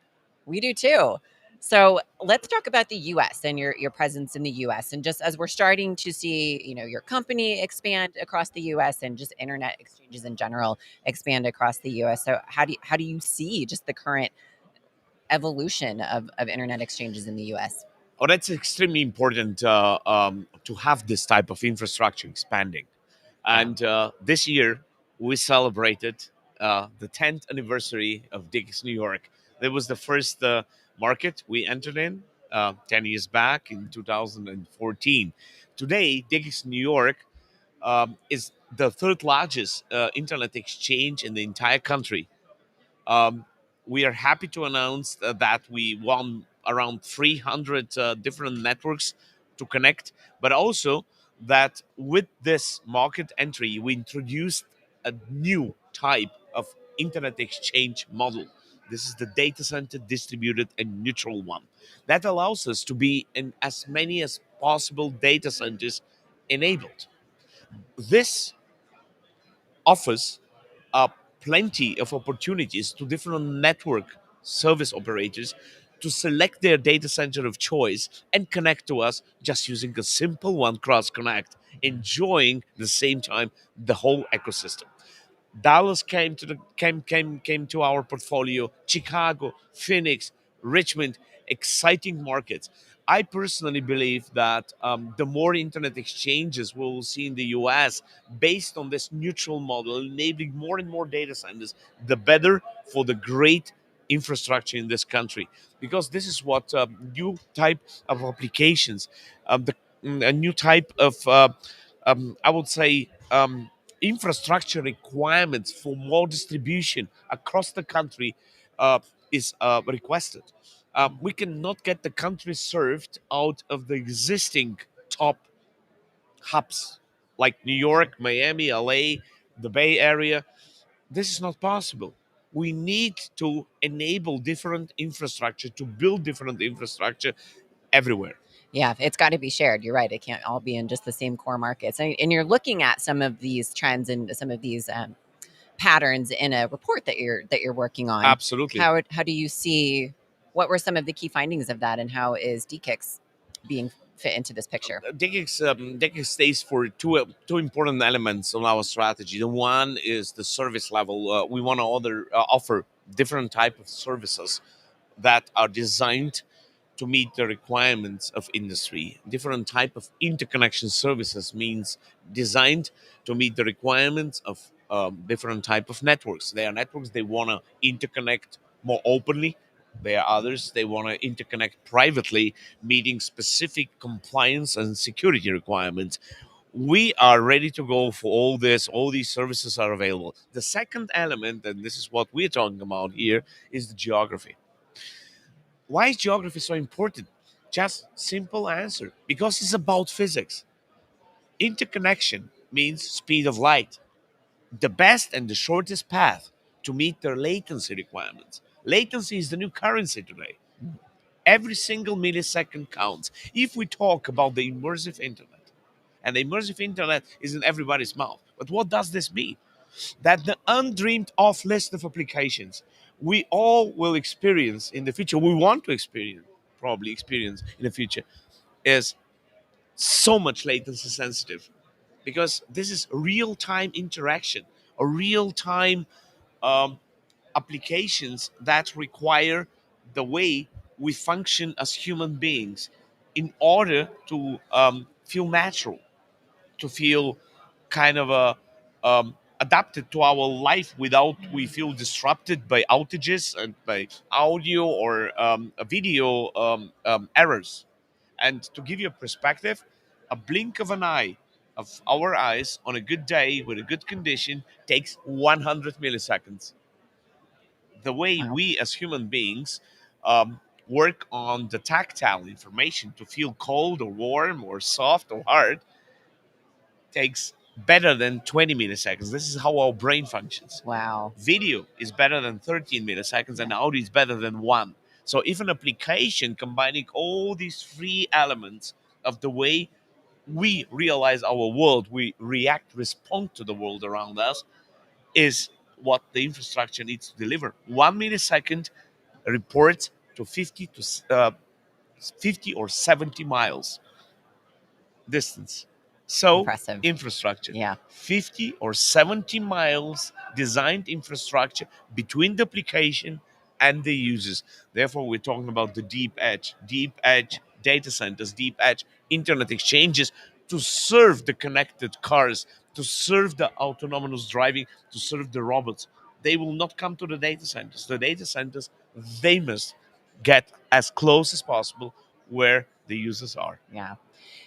we do too. So let's talk about the U.S. and your presence in the U.S. And just as we're starting to see, your company expand across the U.S. and just internet exchanges in general expand across the U.S. So how do you see just the current evolution of internet exchanges in the U.S.? Oh, that's extremely important to have this type of infrastructure expanding. And this year, we celebrated the 10th anniversary of DKIX New York. That was the first market we entered in 10 years back in 2014. Today, DKIX New York is the third largest internet exchange in the entire country. Um, we are happy to announce that we won around 300 different networks to connect, but also that with this market entry, we introduced a new type of internet exchange model. This is the data center distributed and neutral one. That allows us to be in as many as possible data centers enabled. This offers plenty of opportunities to different network service operators to select their data center of choice and connect to us just using a simple one cross connect, enjoying the same time the whole ecosystem. Dallas came to our portfolio. Chicago, Phoenix, Richmond, exciting markets. I personally believe that the more internet exchanges we will see in the US based on this neutral model, enabling more and more data centers, the better for the great infrastructure in this country. Because this is what new type of applications, a new type of, I would say, infrastructure requirements for more distribution across the country is requested. We cannot get the country served out of the existing top hubs like New York, Miami, LA, the Bay Area. This is not possible. We need to enable different infrastructure, to build different infrastructure everywhere. Yeah, it's got to be shared. You're right. It can't all be in just the same core markets. And you're looking at some of these trends and some of these patterns in a report that you're working on. Absolutely. How do you see? What were some of the key findings of that, and how is DKIX being fit into this picture? DKIX stays for two important elements on our strategy. The one is the service level. We want to offer different type of services that are designed to meet the requirements of industry. Different type of interconnection services means designed to meet the requirements of different type of networks. There are networks they want to interconnect more openly. There are others they want to interconnect privately, meeting specific compliance and security requirements. We are ready to go for all this. All these services are available. The second element, and this is what we're talking about here, is the geography. Why is geography so important? Just simple answer. Because it's about physics. Interconnection means speed of light. The best and the shortest path to meet their latency requirements. Latency is the new currency today. Every single millisecond counts. If we talk about the immersive internet, and the immersive internet is in everybody's mouth, but what does this mean? That the undreamed of list of applications we all will experience in the future, we want to experience, probably experience in the future, is so much latency sensitive, because this is real time interaction, a real time um, applications that require the way we function as human beings in order to feel natural, to feel kind of adapted to our life without we feel disrupted by outages and by audio or video errors. And to give you a perspective, a blink of an eye of our eyes on a good day with a good condition takes 100 milliseconds. The way we as human beings work on the tactile information to feel cold or warm or soft or hard takes better than 20 milliseconds. This is how our brain functions. Wow. Video is better than 13 milliseconds, and audio is better than one. So if an application combining all these three elements of the way we realize our world, we react, respond to the world around us, is what the infrastructure needs to deliver. 1 millisecond reports to 50 or 70 miles distance. So Impressive. infrastructure. Yeah. 50 or 70 miles designed infrastructure between the application and the users. Therefore, we're talking about the deep edge data centers, deep edge internet exchanges to serve the connected cars, to serve the autonomous driving, to serve the robots. They will not come to the data centers. The data centers, they must get as close as possible where the users are. Yeah.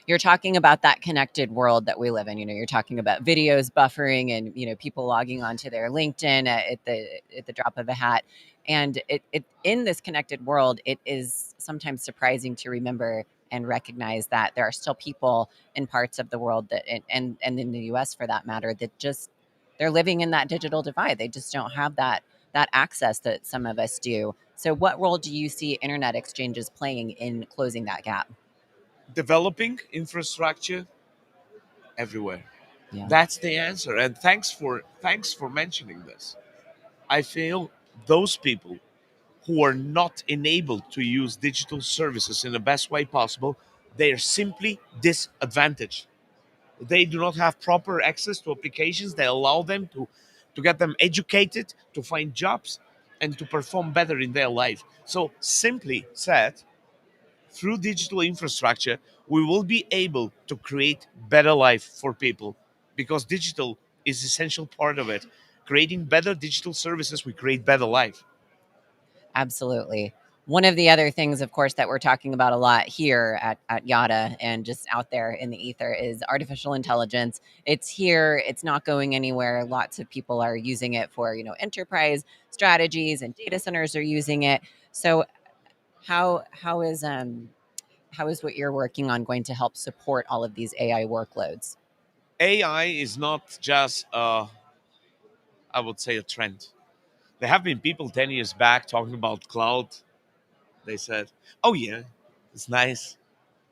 You're talking about that connected world that we live in. You're talking about videos buffering and, people logging onto their LinkedIn at the drop of a hat. And it in this connected world, it is sometimes surprising to remember and recognize that there are still people in parts of the world that, and in the US for that matter, that just, they're living in that digital divide. They just don't have that access that some of us do. So what role do you see internet exchanges playing in closing that gap? Developing infrastructure everywhere. Yeah. That's the answer. And thanks for mentioning this. I feel those people who are not enabled to use digital services in the best way possible, they are simply disadvantaged. They do not have proper access to applications that allow them to get them educated, to find jobs, and to perform better in their life. So simply said, through digital infrastructure, we will be able to create better life for people, because digital is essential part of it. Creating better digital services, we create better life. Absolutely. One of the other things, of course, that we're talking about a lot here at Yotta and just out there in the ether is artificial intelligence. It's here. It's not going anywhere. Lots of people are using it for, enterprise strategies, and data centers are using it. So how is what you're working on going to help support all of these AI workloads? AI is not just, I would say, a trend. There have been people 10 years back talking about cloud. They said, oh, yeah, it's nice.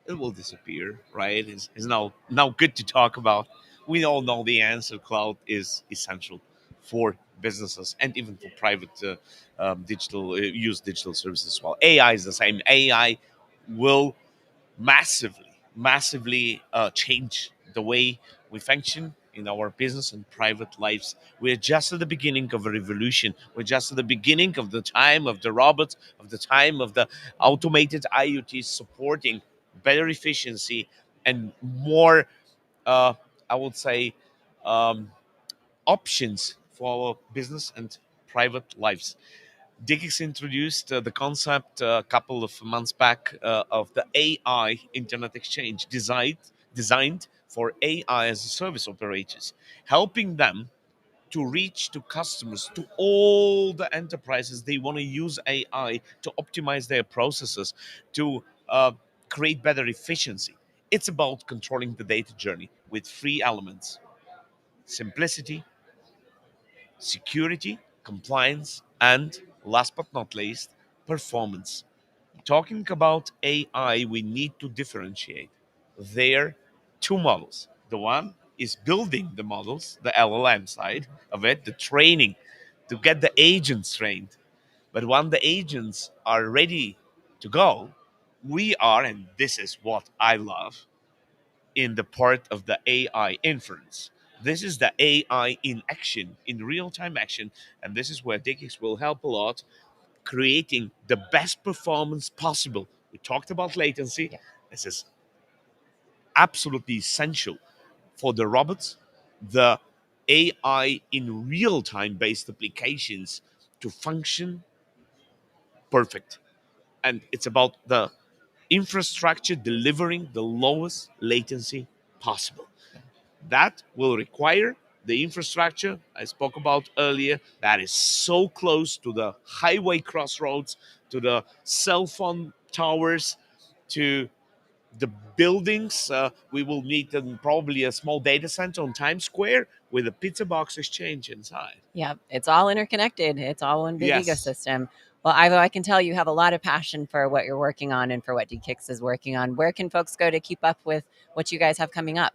It will disappear, right? It's now good to talk about. We all know the answer. Cloud is essential for businesses and even for private digital services as well. AI is the same. AI will massively change the way we function in our business and private lives. We're just at the beginning of a revolution. We're just at the beginning of the time of the robots, of the time of the automated IoT supporting better efficiency and more, I would say, um, options for our business and private lives. DIGIX introduced the concept a couple of months back of the AI Internet Exchange, designed for AI as a service operators, helping them to reach to customers, to all the enterprises. They want to use AI to optimize their processes, to create better efficiency. It's about controlling the data journey with three elements: simplicity, security, compliance, and last but not least, performance. talking about AI, we need to differentiate. There are two models. The one is building the models, the LLM side of it, the training to get the agents trained. But when the agents are ready to go, we are, and this is what I love, in the part of the AI inference. This is the AI in action, in real time action. And this is where DigX will help a lot, creating the best performance possible. We talked about latency. Yeah. This is absolutely essential for the robots, the AI in real time based applications to function perfect. And it's about the infrastructure delivering the lowest latency possible. That will require the infrastructure I spoke about earlier that is so close to the highway crossroads, to the cell phone towers, to the buildings. We will need probably a small data center on Times Square with a pizza box exchange inside. Yeah, it's all interconnected. It's all one big Yes. ecosystem. Well, Ivo, I can tell you have a lot of passion for what you're working on and for what DKIX is working on. Where can folks go to keep up with what you guys have coming up?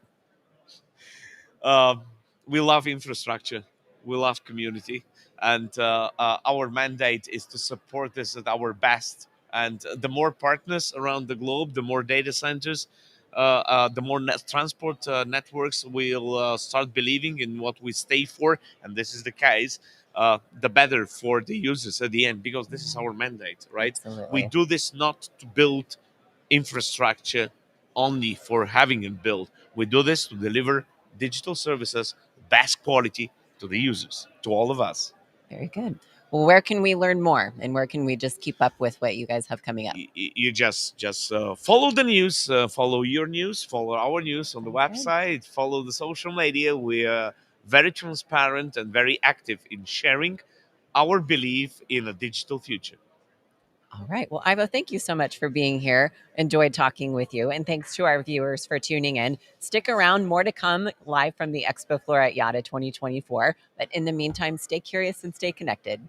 We love infrastructure. We love community. And our mandate is to support this at our best. And the more partners around the globe, the more data centers, the more transport networks will start believing in what we stay for. And this is the case. The better for the users at the end, because this is our mandate, right? Absolutely. We do this not to build infrastructure only for having it built. We do this to deliver digital services, best quality to the users, to all of us. Very good. Well, where can we learn more, and where can we just keep up with what you guys have coming up? You just follow the news, follow your news, follow our news on the website, follow the social media. We are very transparent and very active in sharing our belief in a digital future. All right. Well, Ivo, thank you so much for being here. Enjoyed talking with you. And thanks to our viewers for tuning in. Stick around. More to come live from the Expo floor at Yotta 2024. But in the meantime, stay curious and stay connected.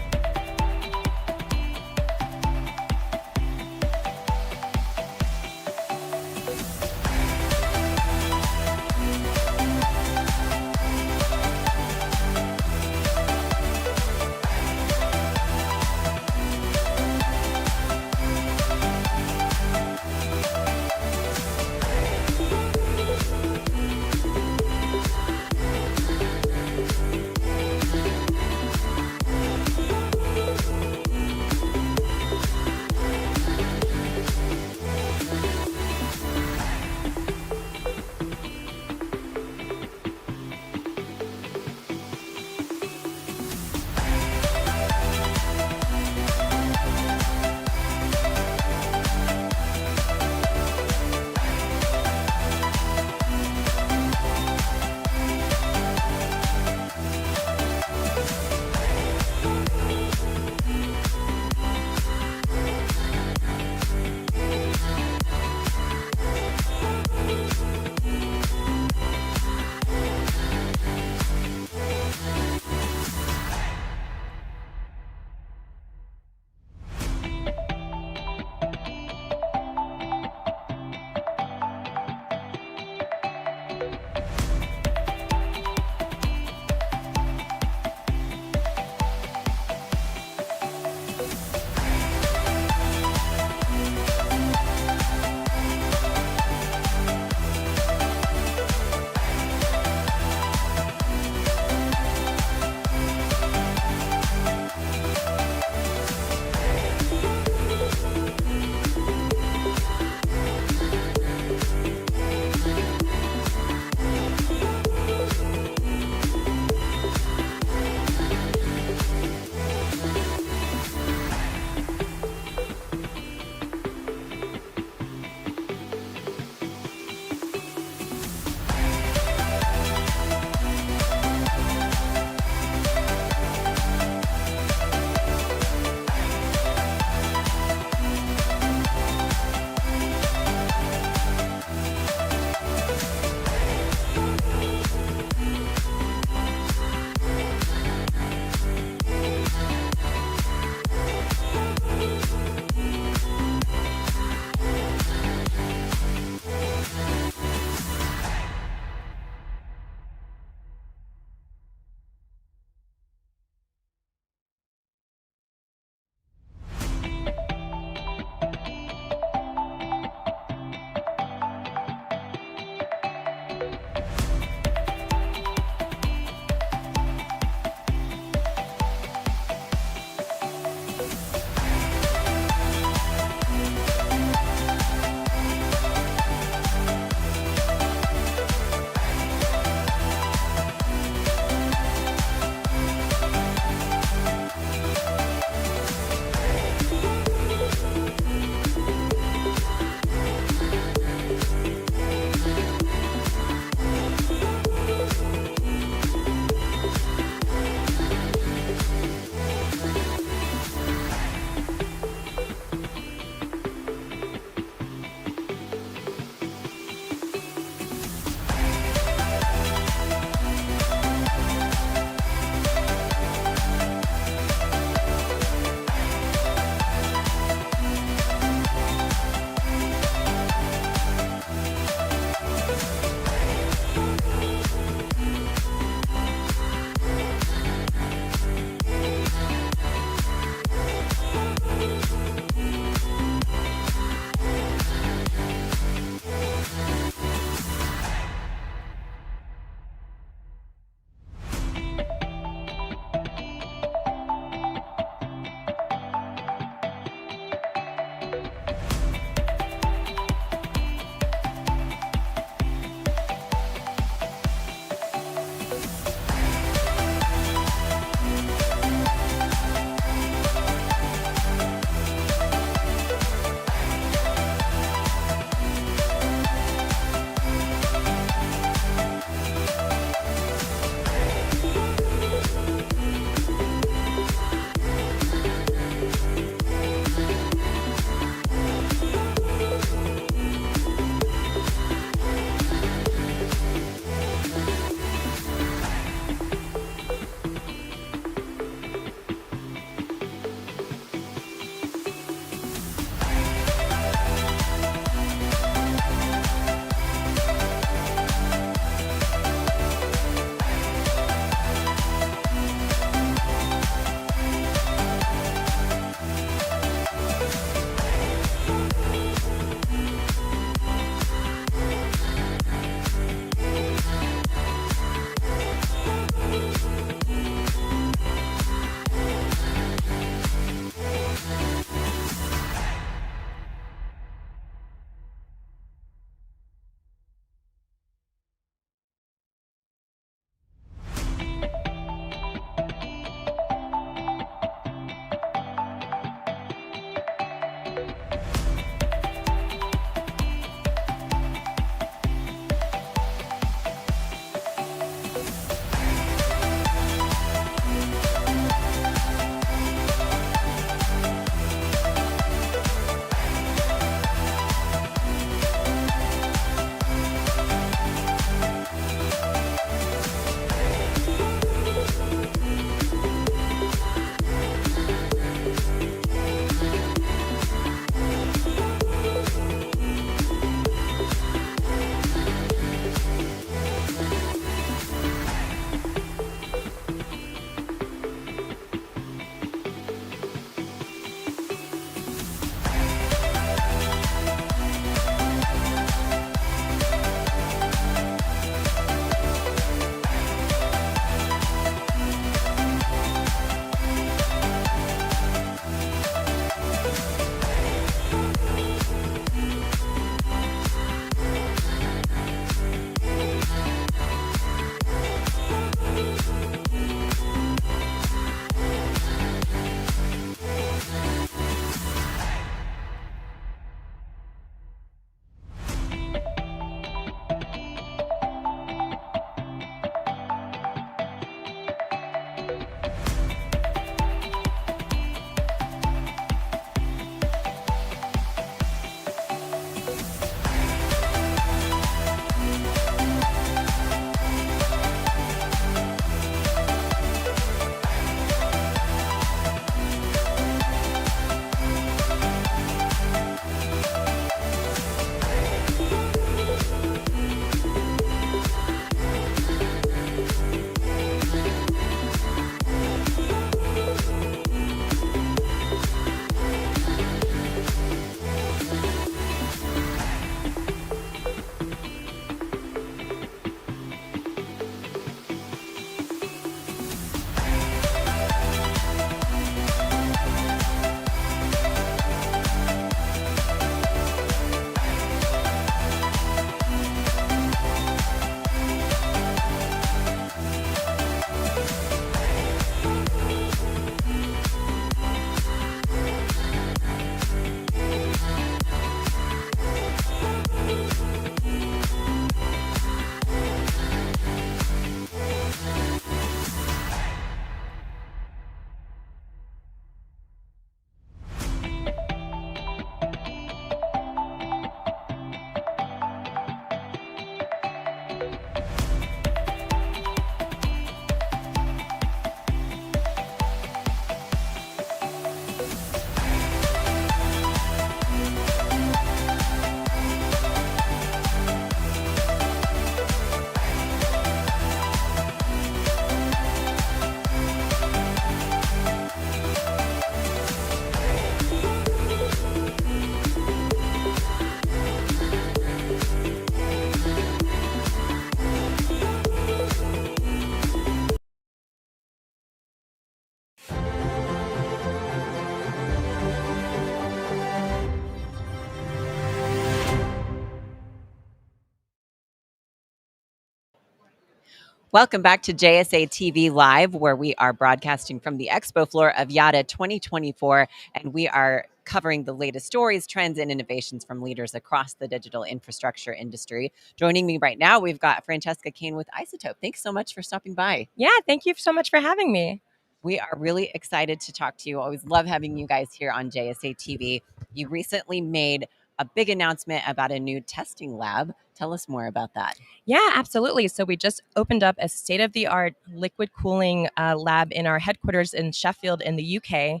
Welcome back to JSA TV Live, where we are broadcasting from the expo floor of Yotta 2024, and we are covering the latest stories, trends, and innovations from leaders across the digital infrastructure industry. Joining me right now, we've got Francesca Kane with iZotope. Thanks so much for stopping by. Yeah, thank you so much for having me. We are really excited to talk to you. Always love having you guys here on JSA TV. You recently made a big announcement about a new testing lab. Tell us more about that. Yeah, absolutely. So we just opened up a state-of-the-art liquid cooling lab in our headquarters in Sheffield in the UK.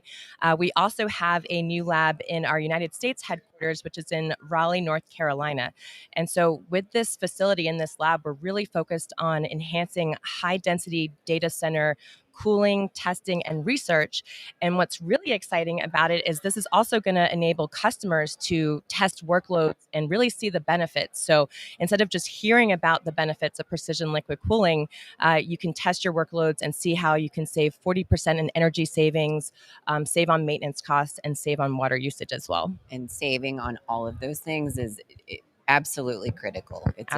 We also have a new lab in our United States headquarters, which is in Raleigh, North Carolina. And so with this facility in this lab, we're really focused on enhancing high-density data center cooling, testing, and research. And what's really exciting about it is this is also going to enable customers to test workloads and really see the benefits. So instead of just hearing about the benefits of precision liquid cooling, you can test your workloads and see how you can save 40% in energy savings, save on maintenance costs, and save on water usage as well. And saving on all of those things is absolutely critical. It's a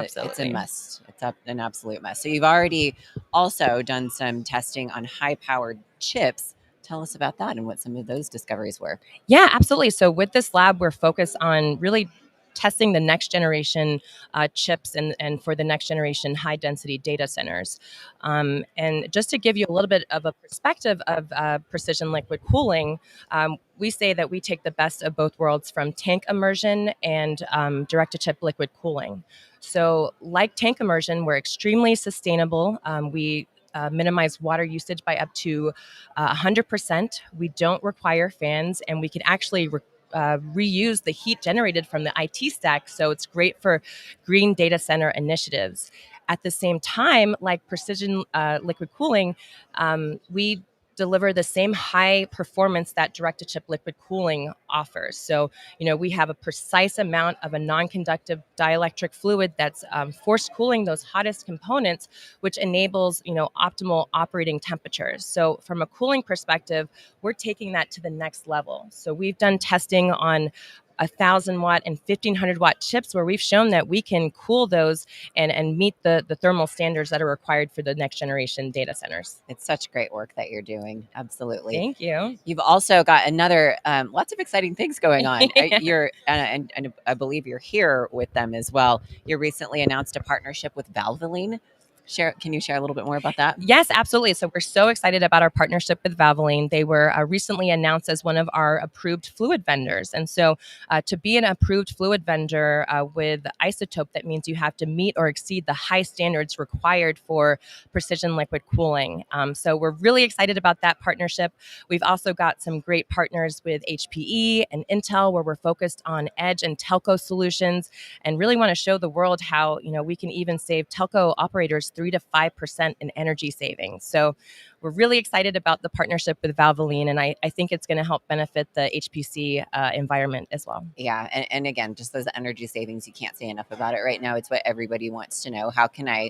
must. It's an absolute must. So you've already also done some testing on high-powered chips. Tell us about that and what some of those discoveries were. Yeah, absolutely. So with this lab, we're focused on really testing the next generation chips and for the next generation high density data centers. And just to give you a little bit of a perspective of precision liquid cooling, we say that we take the best of both worlds from tank immersion and direct-to-chip liquid cooling. So like tank immersion, we're extremely sustainable. We minimize water usage by up to 100%. We don't require fans, and we can actually reuse the heat generated from the IT stack. So it's great for green data center initiatives. At the same time, like precision liquid cooling, we deliver the same high performance that direct-to-chip liquid cooling offers. So, we have a precise amount of a non-conductive dielectric fluid that's force cooling those hottest components, which enables, optimal operating temperatures. So from a cooling perspective, we're taking that to the next level. So we've done testing on 1,000 watt and 1,500 watt chips where we've shown that we can cool those and meet the thermal standards that are required for the next generation data centers. It's such great work that you're doing. Absolutely. Thank you. You've also got another, lots of exciting things going on. You're, and I believe you're here with them as well. You recently announced a partnership with Valvoline. Can you share a little bit more about that? Yes, absolutely. So we're so excited about our partnership with Valvoline. They were recently announced as one of our approved fluid vendors. And so to be an approved fluid vendor with iZotope, that means you have to meet or exceed the high standards required for precision liquid cooling. So we're really excited about that partnership. We've also got some great partners with HPE and Intel, where we're focused on edge and telco solutions and really want to show the world how, we can even save telco operators 3 to 5% in energy savings. So we're really excited about the partnership with Valvoline, and I think it's going to help benefit the HPC environment as well. Yeah, and again, just those energy savings, you can't say enough about it right now. It's what everybody wants to know. How can I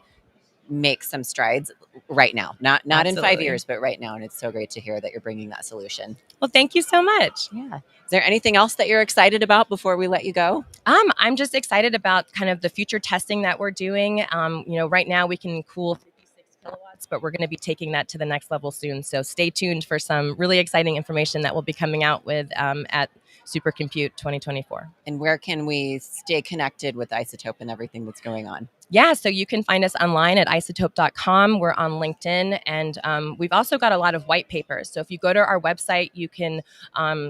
make some strides right now? Not in 5 years, but right now. And it's so great to hear that you're bringing that solution. Well, thank you so much. Yeah. Is there anything else that you're excited about before we let you go? I'm just excited about kind of the future testing that we're doing. Right now we can cool 56 kilowatts, but we're going to be taking that to the next level soon. So stay tuned for some really exciting information that will be coming out with at Supercompute 2024. And where can we stay connected with iZotope and everything that's going on? Yeah, so you can find us online at iZotope.com. We're on LinkedIn, and we've also got a lot of white papers. So if you go to our website, you can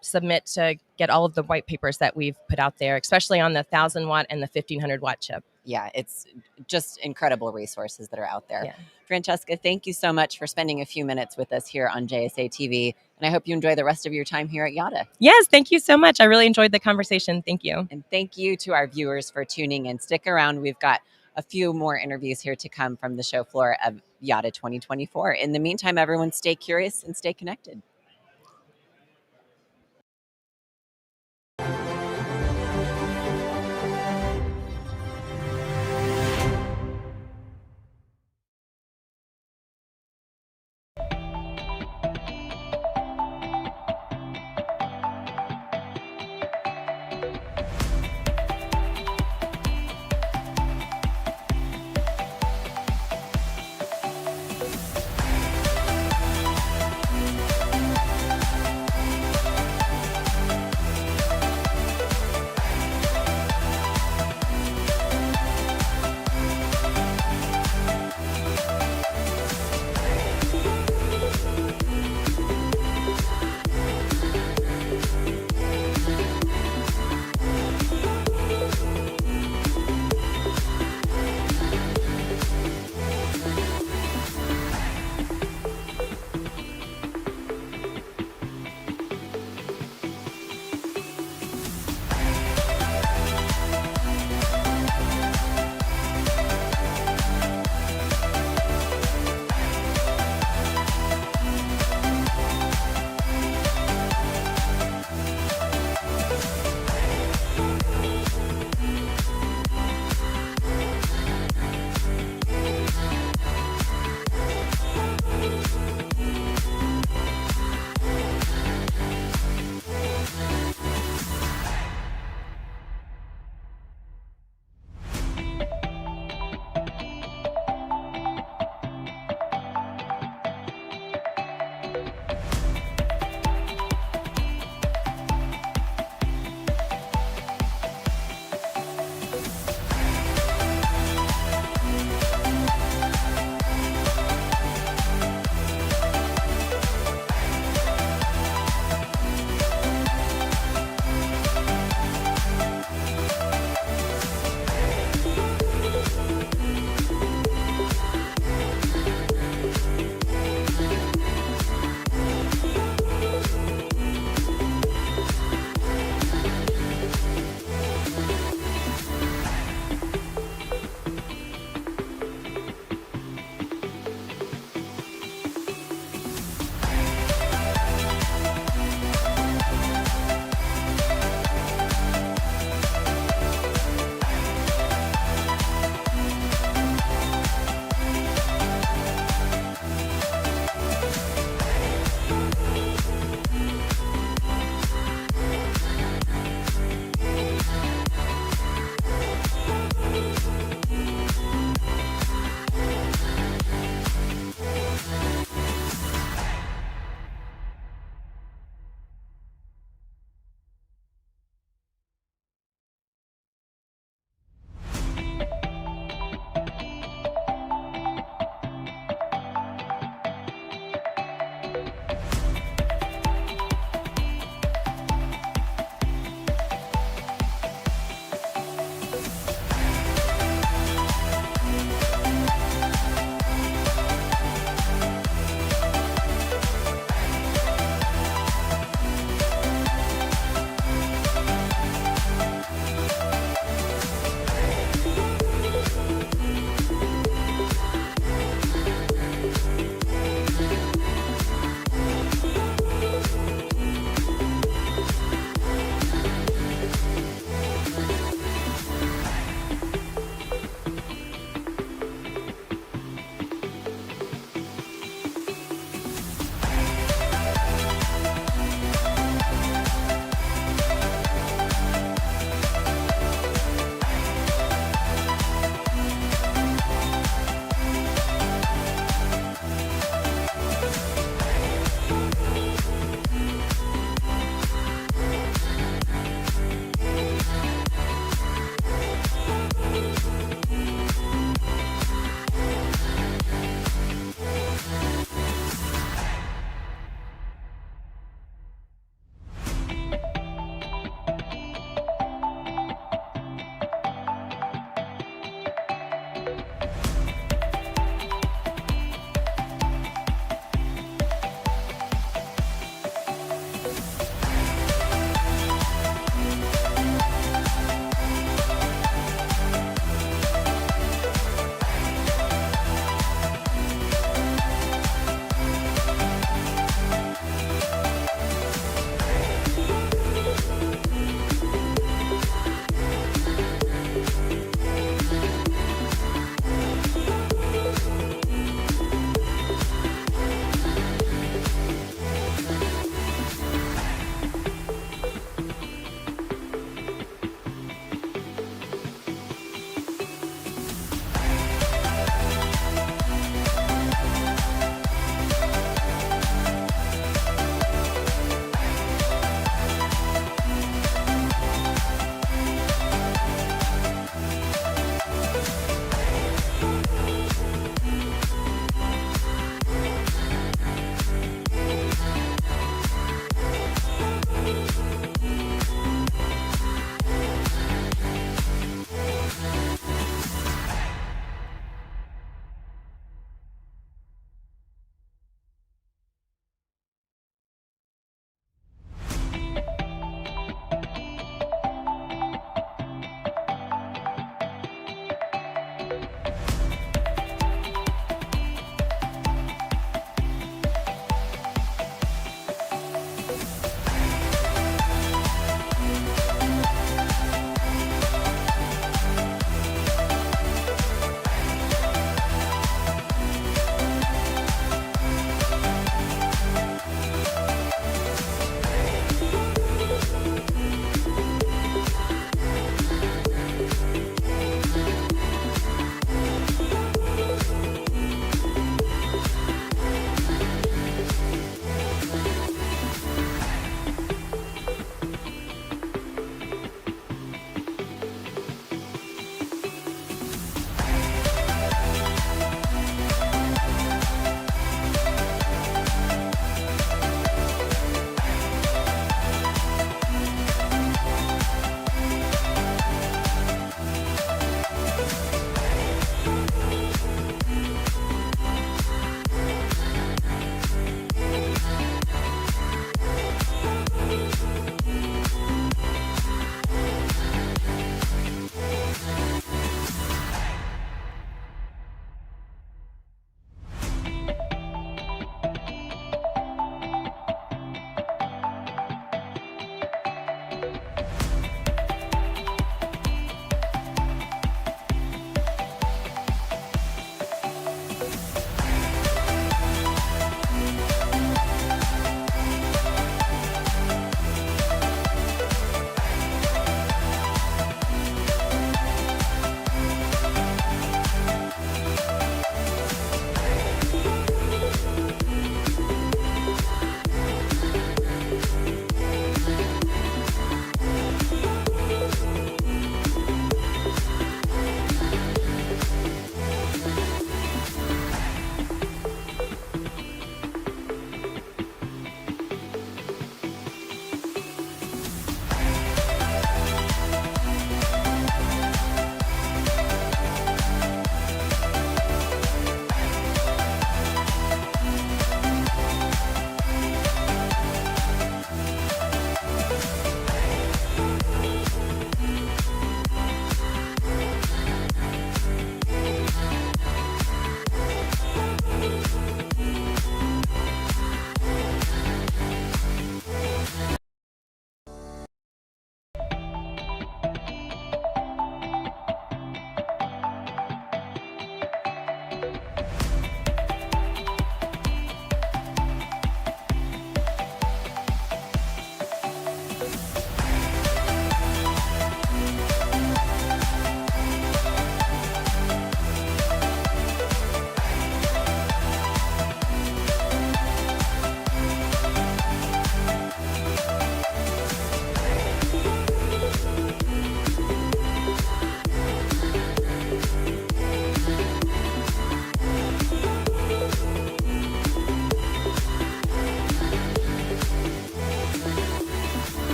submit to get all of the white papers that we've put out there, especially on the 1,000 watt and the 1,500 watt chip. Yeah, it's just incredible resources that are out there. Yeah. Francesca, thank you so much for spending a few minutes with us here on JSA TV. And I hope you enjoy the rest of your time here at Yotta. Yes, thank you so much. I really enjoyed the conversation. Thank you. And thank you to our viewers for tuning in. Stick around. We've got a few more interviews here to come from the show floor of Yotta 2024. In the meantime, everyone stay curious and stay connected.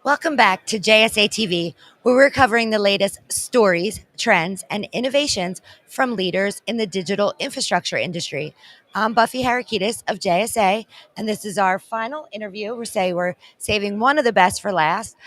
Welcome back to JSA TV, where we're covering the latest stories, trends, and innovations from leaders in the digital infrastructure industry. I'm Buffy Harakitis of JSA, and this is our final interview. We're saving one of the best for last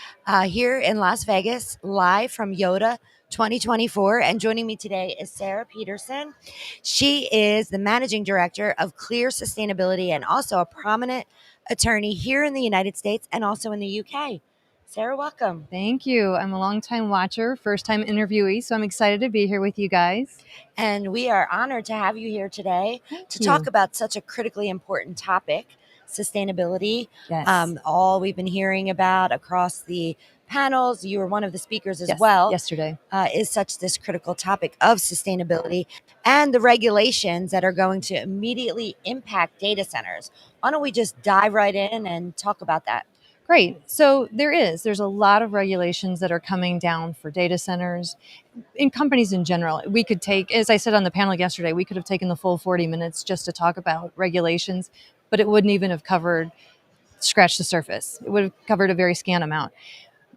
here in Las Vegas, live from Yotta 2024. And joining me today is Sarah Peterson. She is the managing director of Clear Sustainability and also a prominent attorney here in the United States and also in the UK. Sarah, welcome. Thank you. I'm a longtime watcher, first time interviewee, so I'm excited to be here with you guys. And we are honored to have you here today to talk about such a critically important topic, sustainability. Yes. All we've been hearing about across the panels, you were one of the speakers as Yes, well, yesterday. Is such this critical topic of sustainability and the regulations that are going to immediately impact data centers. Why don't we just dive right in and talk about that? Great. So there's a lot of regulations that are coming down for data centers in companies in general. We could take, as I said on the panel yesterday, we could have taken the full 40 minutes just to talk about regulations, but it wouldn't even have scratched the surface. It would have covered a very scant amount.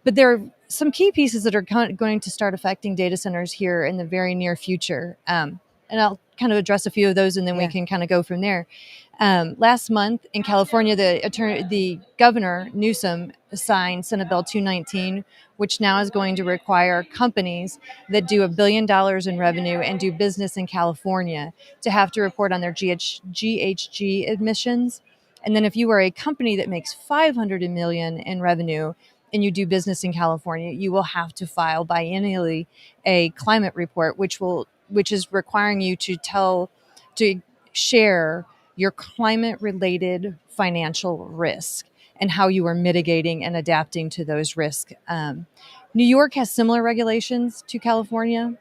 But there are some key pieces that are going to start affecting data centers here in the very near future. And I'll kind of address a few of those and then we can kind of go from there. Last month in California, the governor, Newsom, signed Senate Bill 219, which now is going to require companies that do $1 billion in revenue and do business in California to have to report on their GHG emissions. And then if you are a company that makes $500 million in revenue and you do business in California, you will have to file biennially a climate report, which is requiring you to share your climate-related financial risk and how you are mitigating and adapting to those risks. New York has similar regulations to California.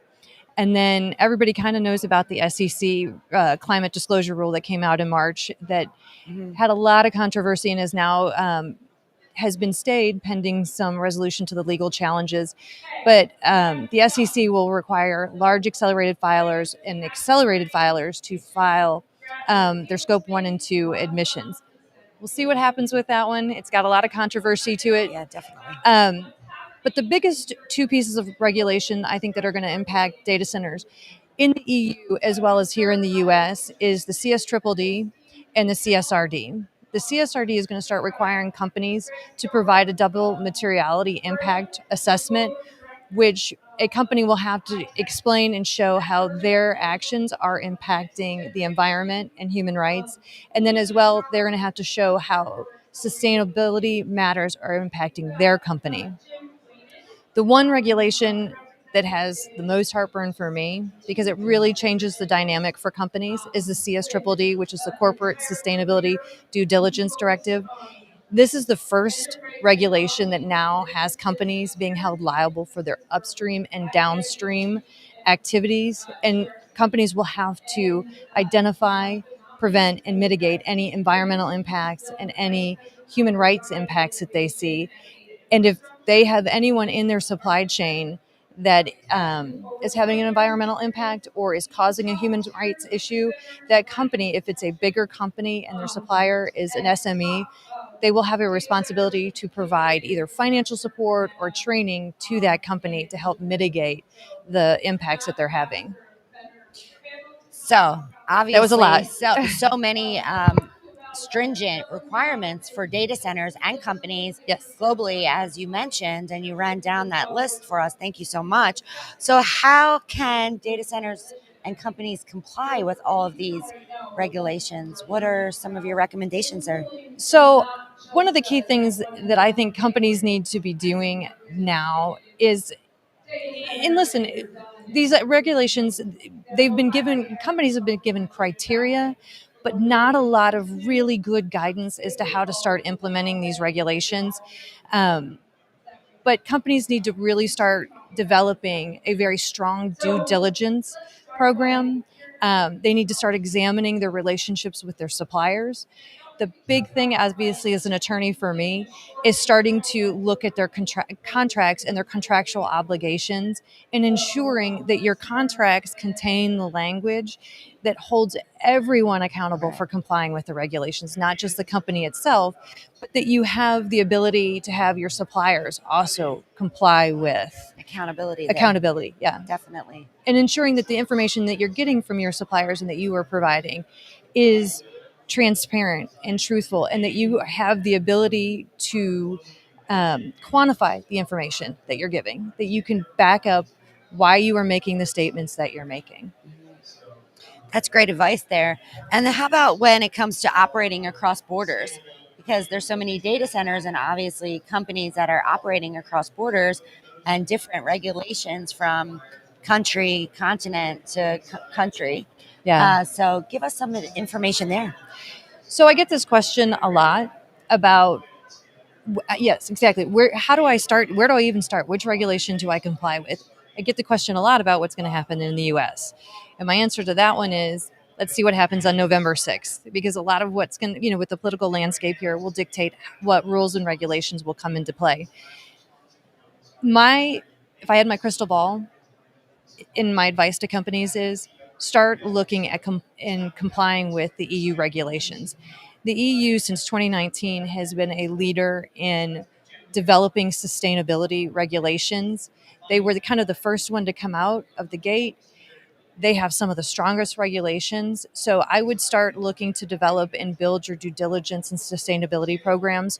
And then everybody kind of knows about the SEC climate disclosure rule that came out in March that had a lot of controversy and is now has been stayed pending some resolution to the legal challenges. But the SEC will require large accelerated filers to file their scope 1 and 2 admissions. We'll see what happens with that one. It's got a lot of controversy to it. Yeah, definitely. But the biggest two pieces of regulation I think that are going to impact data centers in the EU as well as here in the US is the CSDDD and the CSRD. The CSRD is going to start requiring companies to provide a double materiality impact assessment, which a company will have to explain and show how their actions are impacting the environment and human rights. And then as well, they're going to have to show how sustainability matters are impacting their company. The one regulation that has the most heartburn for me, because it really changes the dynamic for companies, is the CSDDD, which is the Corporate Sustainability Due Diligence Directive. This is the first regulation that now has companies being held liable for their upstream and downstream activities, and companies will have to identify, prevent, and mitigate any environmental impacts and any human rights impacts that they see. And if they have anyone in their supply chain that is having an environmental impact or is causing a human rights issue, that company, if it's a bigger company and their supplier is an SME, they will have a responsibility to provide either financial support or training to that company to help mitigate the impacts that they're having. So obviously, that was a lot. so many stringent requirements for data centers and companies globally, as you mentioned, and you ran down that list for us. Thank you so much. So how can data centers and companies comply with all of these regulations? What are some of your recommendations there? So one of the key things that I think companies need to be doing now is, and listen, these regulations, companies have been given criteria, but not a lot of really good guidance as to how to start implementing these regulations. But companies need to really start developing a very strong due diligence program. They need to start examining their relationships with their suppliers. The big thing, obviously, as an attorney for me, is starting to look at their contracts and their contractual obligations and ensuring that your contracts contain the language that holds everyone accountable for complying with the regulations, not just the company itself, but that you have the ability to have your suppliers also comply with Accountability. accountability. Yeah, Definitely. and ensuring that the information that you're getting from your suppliers and that you are providing is transparent and truthful, and that you have the ability to quantify the information that you're giving, that you can back up why you are making the statements that you're making. That's great advice there. And then how about when it comes to operating across borders? Because there's so many data centers and obviously companies that are operating across borders and different regulations from country, continent to country. Yeah. So give us some information there. So I get this question a lot about, yes, exactly. How do I start? Where do I even start? Which regulation do I comply with? I get the question a lot about what's going to happen in the US. And my answer to that one is, let's see what happens on November 6th, because a lot of what's going to, with the political landscape here, will dictate what rules and regulations will come into play. If I had my crystal ball, in my advice to companies is start looking at complying with the EU regulations. The EU since 2019 has been a leader in developing sustainability regulations. They were the first one to come out of the gate. They have some of the strongest regulations. So I would start looking to develop and build your due diligence and sustainability programs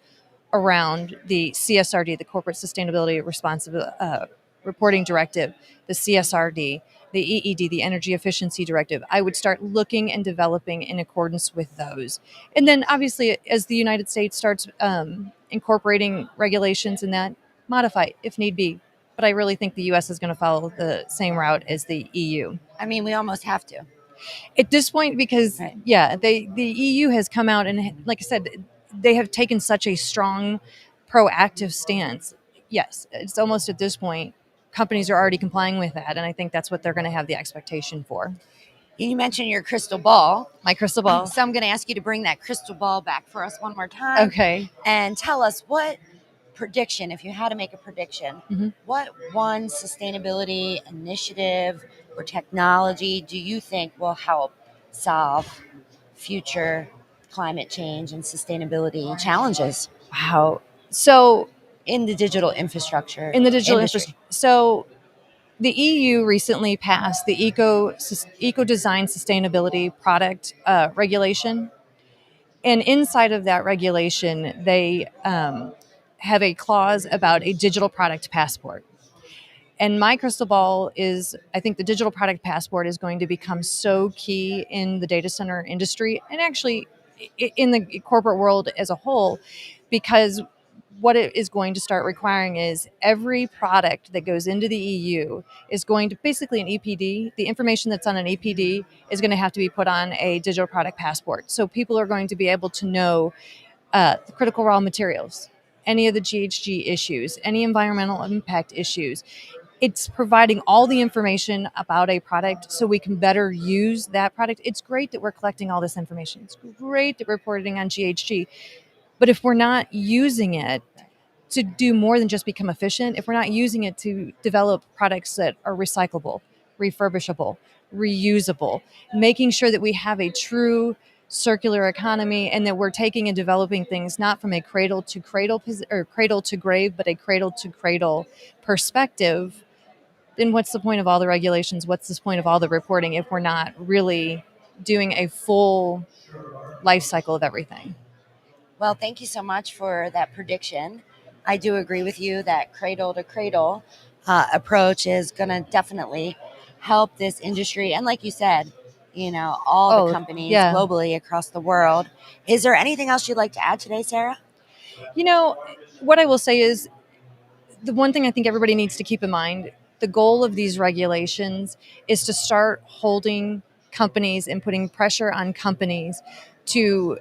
around the CSRD, the Corporate Sustainability Responsible Reporting Directive, the CSRD, the EED, the Energy Efficiency Directive. I would start looking and developing in accordance with those. And then obviously, as the United States starts incorporating regulations in that, modify if need be. But I really think the U.S. is going to follow the same route as the EU. I mean, we almost have to. At this point, because, the EU has come out and, like I said, they have taken such a strong, proactive stance. Yes, it's almost at this point, companies are already complying with that, and I think that's what they're going to have the expectation for. You mentioned your crystal ball. My crystal ball. So I'm going to ask you to bring that crystal ball back for us one more time. Okay. And tell us what prediction, if you had to make a prediction, what one sustainability initiative or technology do you think will help solve future climate change and sustainability challenges? Wow. So in the digital infrastructure. So the EU recently passed the Eco Design Sustainability Product Regulation. And inside of that regulation, they have a clause about a digital product passport. And my crystal ball is, I think the digital product passport is going to become so key in the data center industry and actually in the corporate world as a whole, because what it is going to start requiring is every product that goes into the EU is going to basically an EPD. The information that's on an EPD is going to have to be put on a digital product passport. So people are going to be able to know the critical raw materials, any of the GHG issues, any environmental impact issues. It's providing all the information about a product so we can better use that product. It's great that we're collecting all this information. It's great that we're reporting on GHG. But if we're not using it to do more than just become efficient, if we're not using it to develop products that are recyclable, refurbishable, reusable, making sure that we have a true circular economy and that we're taking and developing things not from a cradle to cradle or cradle to grave, but a cradle to cradle perspective, then what's the point of all the regulations? What's the point of all the reporting if we're not really doing a full life cycle of everything? Well, thank you so much for that prediction. I do agree with you that cradle to cradle approach is going to definitely help this industry. And like you said, all the companies globally across the world. Is there anything else you'd like to add today, Sarah? What I will say is the one thing I think everybody needs to keep in mind, the goal of these regulations is to start holding companies and putting pressure on companies to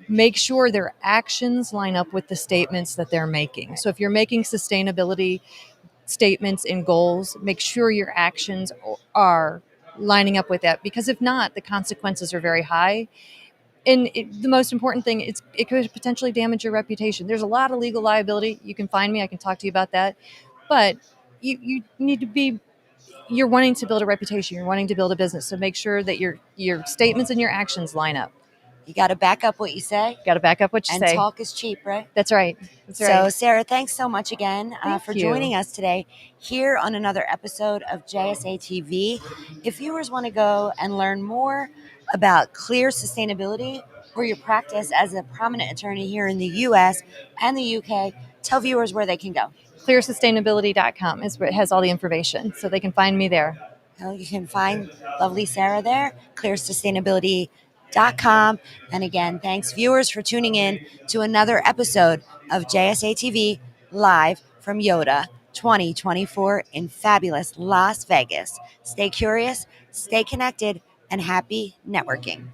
make sure their actions line up with the statements that they're making. So if you're making sustainability statements and goals, make sure your actions are lining up with that, because if not, the consequences are very high. the most important thing, it could potentially damage your reputation. There's a lot of legal liability. You can find me. I can talk to you about that. But you need to be, you're wanting to build a reputation. You're wanting to build a business. So make sure that your statements and your actions line up. You got to back up what you say. Got to back up what you and say. talk is cheap, right? That's right. That's So, right. Sarah, thanks so much again for you. joining us today here on another episode of JSA TV. If viewers want to go and learn more about clear sustainability or your practice as a prominent attorney here in the U.S. and the U.K., tell viewers where they can go. Clearsustainability.com is where it has all the information, so they can find me there. Well, you can find lovely Sarah there, clearsustainability.com. And again, thanks viewers for tuning in to another episode of JSA TV live from Yotta 2024 in fabulous Las Vegas. Stay curious, stay connected, and happy networking.